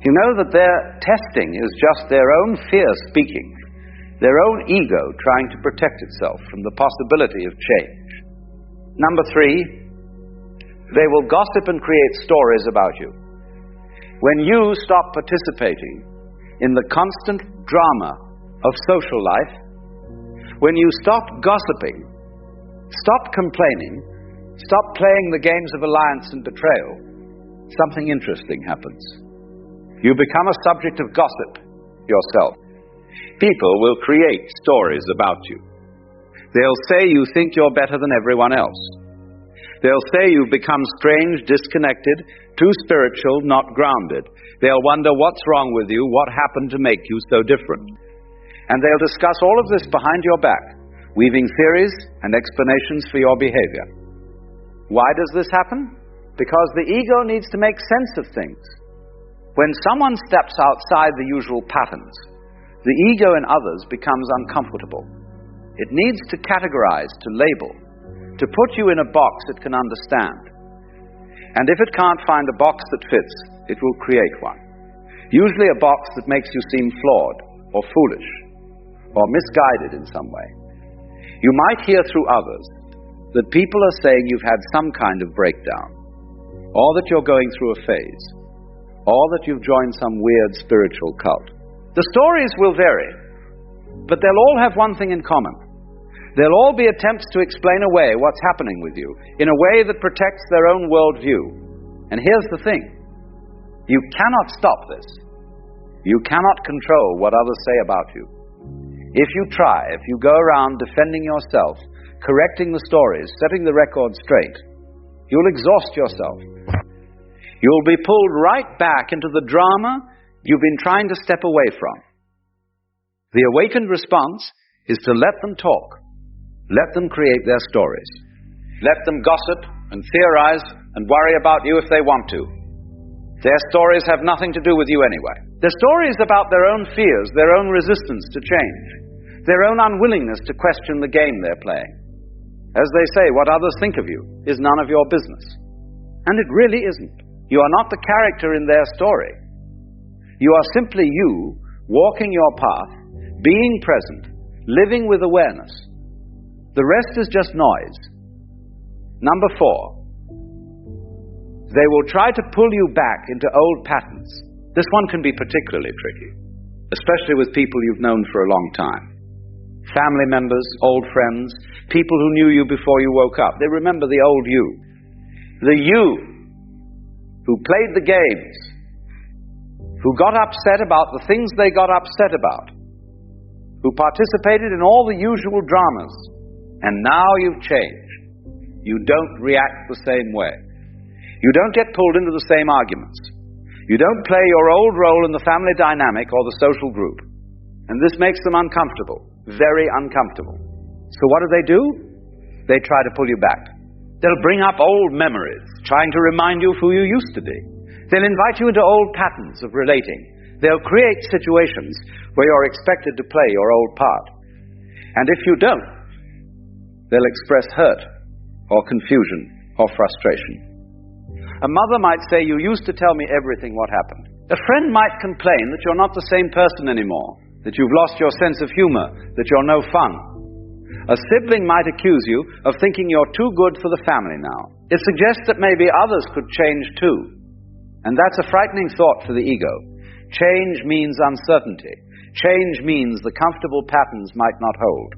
You know that their testing is just their own fear speaking, their own ego trying to protect itself from the possibility of change. Number 3, they will gossip and create stories about you. When you stop participating in the constant drama of social life, when you stop gossiping, stop complaining, stop playing the games of alliance and betrayal, something interesting happens. You become a subject of gossip yourself. People will create stories about you. They'll say you think you're better than everyone else. They'll say you've become strange, disconnected, too spiritual, not grounded. They'll wonder what's wrong with you, what happened to make you so different. And they'll discuss all of this behind your back, weaving theories and explanations for your behavior. Why does this happen? Because the ego needs to make sense of things. When someone steps outside the usual patterns, the ego in others becomes uncomfortable. It needs to categorize, to label, to put you in a box it can understand. And if it can't find a box that fits, it will create one. Usually a box that makes you seem flawed, or foolish, or misguided in some way. You might hear through others that people are saying you've had some kind of breakdown, or that you're going through a phase, or that you've joined some weird spiritual cult. The stories will vary, but they'll all have one thing in common. They'll all be attempts to explain away what's happening with you in a way that protects their own worldview. And here's the thing. You cannot stop this. You cannot control what others say about you. If you try, if you go around defending yourself, correcting the stories, setting the record straight, you'll exhaust yourself. You'll be pulled right back into the drama you've been trying to step away from. The awakened response is to let them talk. Let them create their stories. Let them gossip and theorize and worry about you if they want to. Their stories have nothing to do with you anyway. Their stories about their own fears, their own resistance to change, their own unwillingness to question the game they're playing. As they say, what others think of you is none of your business. And it really isn't. You are not the character in their story. You are simply you, walking your path, being present, living with awareness. The rest is just noise. Number 4. They will try to pull you back into old patterns. This one can be particularly tricky, especially with people you've known for a long time. Family members, old friends, people who knew you before you woke up. They remember the old you. The you who played the games, who got upset about the things they got upset about, who participated in all the usual dramas, and now you've changed. You don't react the same way. You don't get pulled into the same arguments. You don't play your old role in the family dynamic or the social group. And this makes them uncomfortable, very uncomfortable. So what do? They try to pull you back. They'll bring up old memories, trying to remind you of who you used to be. They'll invite you into old patterns of relating. They'll create situations where you're expected to play your old part. And if you don't, they'll express hurt or confusion or frustration. A mother might say, you used to tell me everything what happened. A friend might complain that you're not the same person anymore, that you've lost your sense of humor, that you're no fun. A sibling might accuse you of thinking you're too good for the family now. It suggests that maybe others could change too. And that's a frightening thought for the ego. Change means uncertainty. Change means the comfortable patterns might not hold.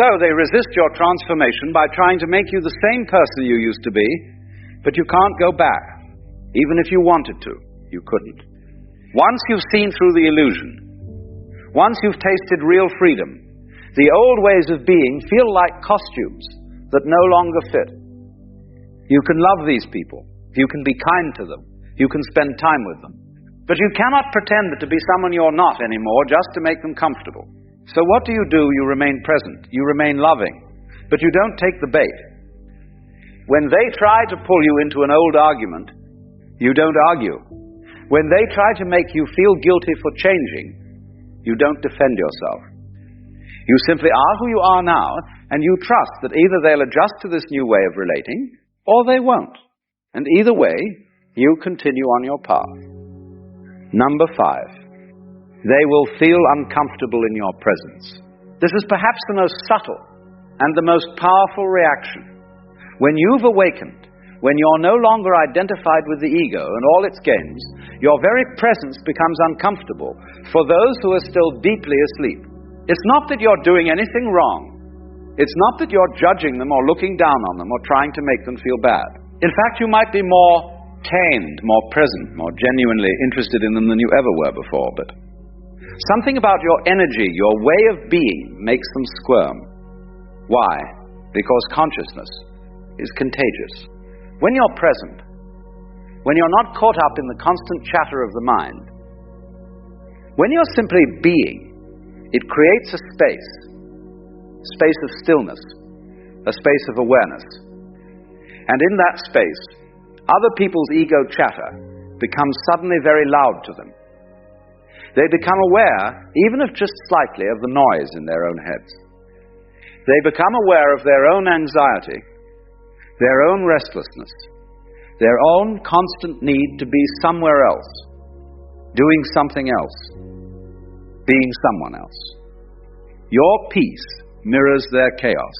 So they resist your transformation by trying to make you the same person you used to be, but you can't go back. Even if you wanted to, you couldn't. Once you've seen through the illusion, once you've tasted real freedom, the old ways of being feel like costumes that no longer fit. You can love these people. You can be kind to them. You can spend time with them. But you cannot pretend to be someone you're not anymore just to make them comfortable. So what do? You remain present. You remain loving. But you don't take the bait. When they try to pull you into an old argument, you don't argue. When they try to make you feel guilty for changing, you don't defend yourself. You simply are who you are now, and you trust that either they'll adjust to this new way of relating, or they won't. And either way, you continue on your path. Number 5. They will feel uncomfortable in your presence. This is perhaps the most subtle and the most powerful reaction. When you've awakened, when you're no longer identified with the ego and all its games, your very presence becomes uncomfortable for those who are still deeply asleep. It's not that you're doing anything wrong. It's not that you're judging them or looking down on them or trying to make them feel bad. In fact, you might be more tamed, more present, more genuinely interested in them than you ever were before, but something about your energy, your way of being, makes them squirm. Why? Because consciousness is contagious. When you're present, when you're not caught up in the constant chatter of the mind, when you're simply being, it creates a space of stillness, a space of awareness. And in that space, other people's ego chatter becomes suddenly very loud to them. They become aware, even if just slightly, of the noise in their own heads. They become aware of their own anxiety, their own restlessness, their own constant need to be somewhere else, doing something else, being someone else. Your peace mirrors their chaos.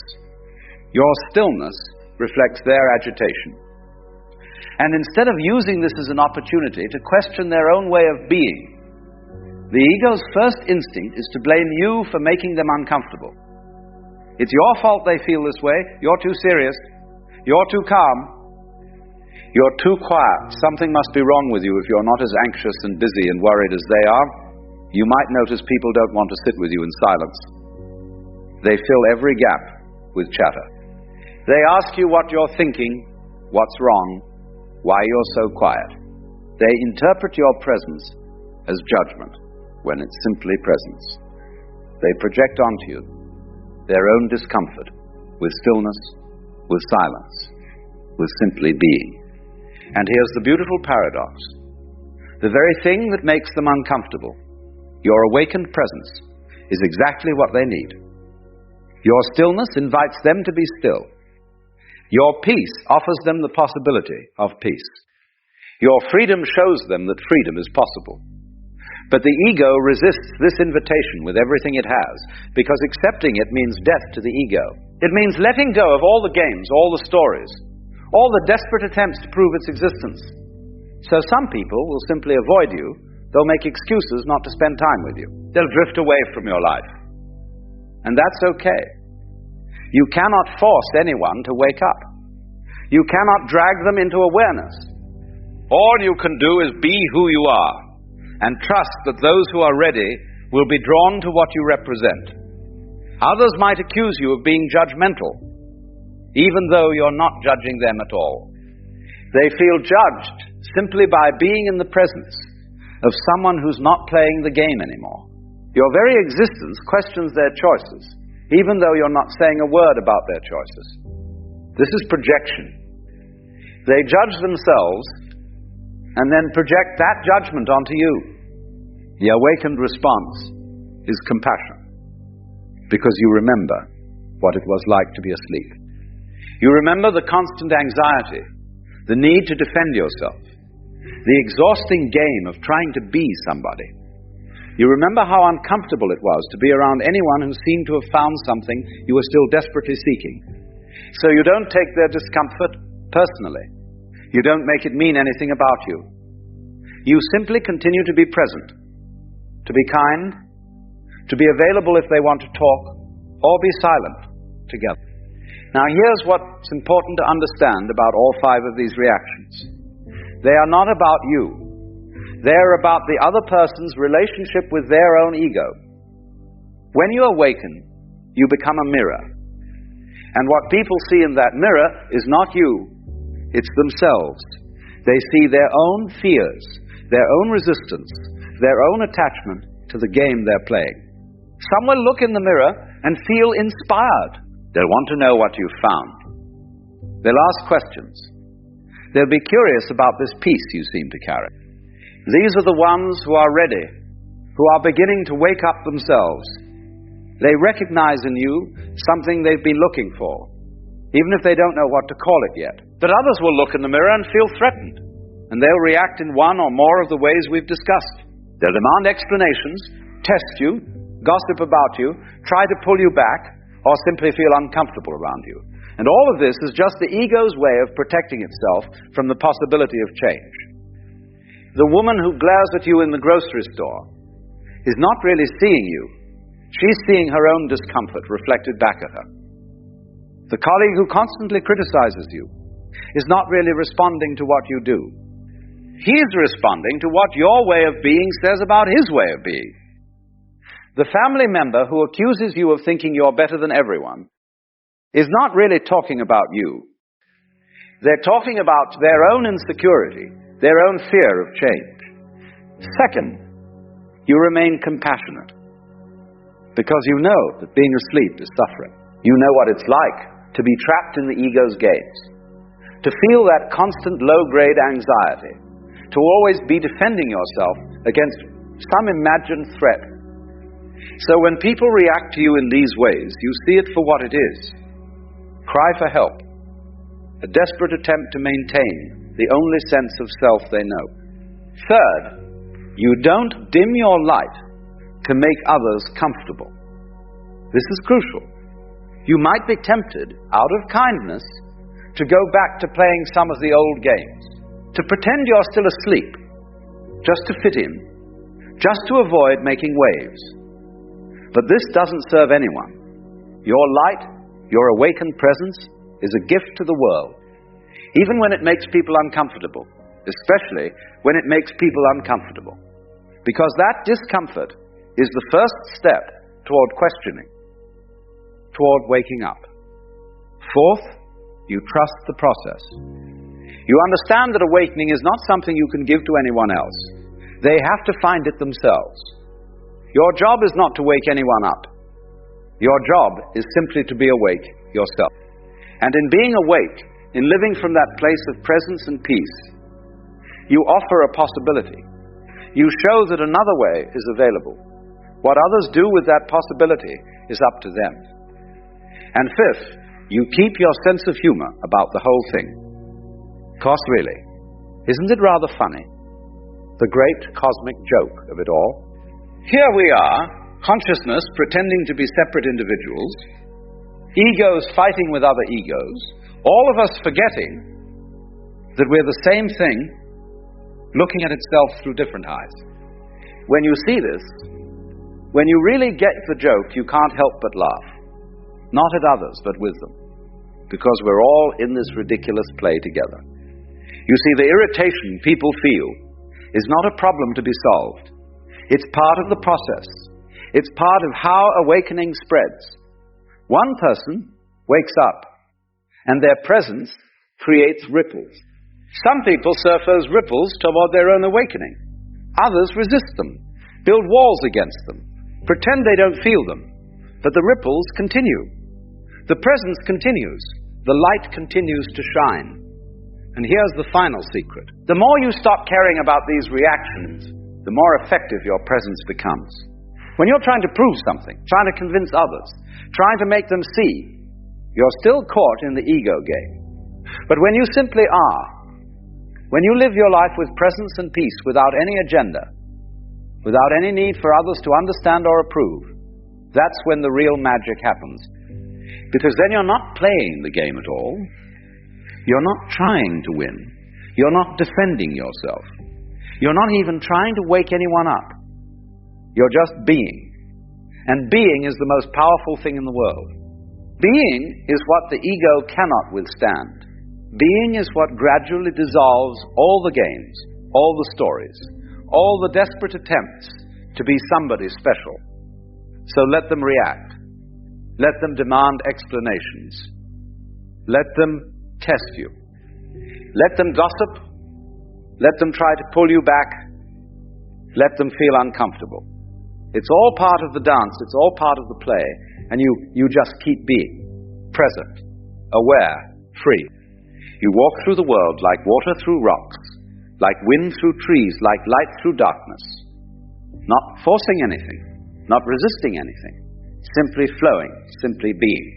Your stillness reflects their agitation. And instead of using this as an opportunity to question their own way of being, the ego's first instinct is to blame you for making them uncomfortable. It's your fault they feel this way. You're too serious. You're too calm. You're too quiet. Something must be wrong with you if you're not as anxious and busy and worried as they are. You might notice people don't want to sit with you in silence. They fill every gap with chatter. They ask you what you're thinking, what's wrong, why you're so quiet. They interpret your presence as judgment when it's simply presence. They project onto you their own discomfort with stillness, with silence, with simply being. And here's the beautiful paradox. The very thing that makes them uncomfortable, your awakened presence, is exactly what they need. Your stillness invites them to be still. Your peace offers them the possibility of peace. Your freedom shows them that freedom is possible. But the ego resists this invitation with everything it has, because accepting it means death to the ego. It means letting go of all the games, all the stories, all the desperate attempts to prove its existence. So some people will simply avoid you. They'll make excuses not to spend time with you. They'll drift away from your life. And that's okay. You cannot force anyone to wake up. You cannot drag them into awareness. All you can do is be who you are and trust that those who are ready will be drawn to what you represent. Others might accuse you of being judgmental, even though you're not judging them at all. They feel judged simply by being in the presence of someone who's not playing the game anymore. Your very existence questions their choices, even though you're not saying a word about their choices. This is projection. They judge themselves and then project that judgment onto you. The awakened response is compassion, because you remember what it was like to be asleep. You remember the constant anxiety, the need to defend yourself, the exhausting game of trying to be somebody. You remember how uncomfortable it was to be around anyone who seemed to have found something you were still desperately seeking. So you don't take their discomfort personally. You don't make it mean anything about you. You simply continue to be present, to be kind, to be available if they want to talk, or be silent together. Now here's what's important to understand about all five of these reactions. They are not about you. They're about the other person's relationship with their own ego. When you awaken, you become a mirror. And what people see in that mirror is not you, it's themselves. They see their own fears, their own resistance, their own attachment to the game they're playing. Some will look in the mirror and feel inspired. They'll want to know what you've found. They'll ask questions. They'll be curious about this peace you seem to carry. These are the ones who are ready, who are beginning to wake up themselves. They recognize in you something they've been looking for, even if they don't know what to call it yet. But others will look in the mirror and feel threatened, and they'll react in one or more of the ways we've discussed. They'll demand explanations, test you, gossip about you, try to pull you back, or simply feel uncomfortable around you. And all of this is just the ego's way of protecting itself from the possibility of change. The woman who glares at you in the grocery store is not really seeing you. She's seeing her own discomfort reflected back at her. The colleague who constantly criticizes you is not really responding to what you do. He's responding to what your way of being says about his way of being. The family member who accuses you of thinking you're better than everyone is not really talking about you. They're talking about their own insecurity, their own fear of change. Second, you remain compassionate, because you know that being asleep is suffering. You know what it's like to be trapped in the ego's games, to feel that constant low-grade anxiety, to always be defending yourself against some imagined threat. So when people react to you in these ways, you see it for what it is. Cry for help, a desperate attempt to maintain the only sense of self they know. Third, you don't dim your light to make others comfortable. This is crucial. You might be tempted, out of kindness, to go back to playing some of the old games, to pretend you're still asleep, just to fit in, just to avoid making waves. But this doesn't serve anyone. Your light, your awakened presence, is a gift to the world, even when it makes people uncomfortable, especially when it makes people uncomfortable, because that discomfort is the first step toward questioning, toward waking up. Fourth, you trust the process. You understand that awakening is not something you can give to anyone else. They have to find it themselves. Your job is not to wake anyone up. Your job is simply to be awake yourself. And in being awake, in living from that place of presence and peace, you offer a possibility. You show that another way is available. What others do with that possibility is up to them. And fifth, you keep your sense of humor about the whole thing. Because really, isn't it rather funny? The great cosmic joke of it all. Here we are, consciousness pretending to be separate individuals, egos fighting with other egos, all of us forgetting that we're the same thing, looking at itself through different eyes. When you see this, when you really get the joke, you can't help but laugh. Not at others, but with them. Because we're all in this ridiculous play together. You see, the irritation people feel is not a problem to be solved. It's part of the process. It's part of how awakening spreads. One person wakes up, and their presence creates ripples. Some people surf those ripples toward their own awakening. Others resist them, build walls against them, pretend they don't feel them. But the ripples continue. The presence continues. The light continues to shine. And here's the final secret. The more you stop caring about these reactions, the more effective your presence becomes. When you're trying to prove something, trying to convince others, trying to make them see, you're still caught in the ego game. But when you simply are, when you live your life with presence and peace without any agenda, without any need for others to understand or approve, that's when the real magic happens. Because then you're not playing the game at all. You're not trying to win. You're not defending yourself. You're not even trying to wake anyone up. You're just being. And being is the most powerful thing in the world. Being is what the ego cannot withstand. Being is what gradually dissolves all the games, all the stories, all the desperate attempts to be somebody special. So let them react. Let them demand explanations. Let them test you. Let them gossip. Let them try to pull you back. Let them feel uncomfortable. It's all part of the dance. It's all part of the play. And you just keep being present, aware, free. You walk through the world like water through rocks, like wind through trees, like light through darkness. Not forcing anything, not resisting anything, simply flowing, simply being.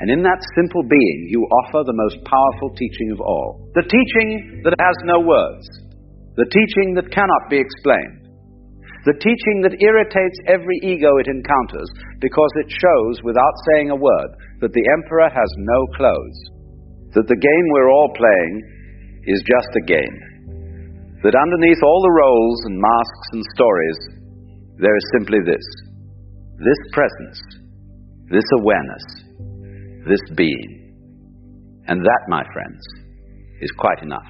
And in that simple being, you offer the most powerful teaching of all. The teaching that has no words. The teaching that cannot be explained. The teaching that irritates every ego it encounters because it shows, without saying a word, that the emperor has no clothes. That the game we're all playing is just a game. That underneath all the roles and masks and stories, there is simply this presence, this awareness, this being. And that, my friends, is quite enough.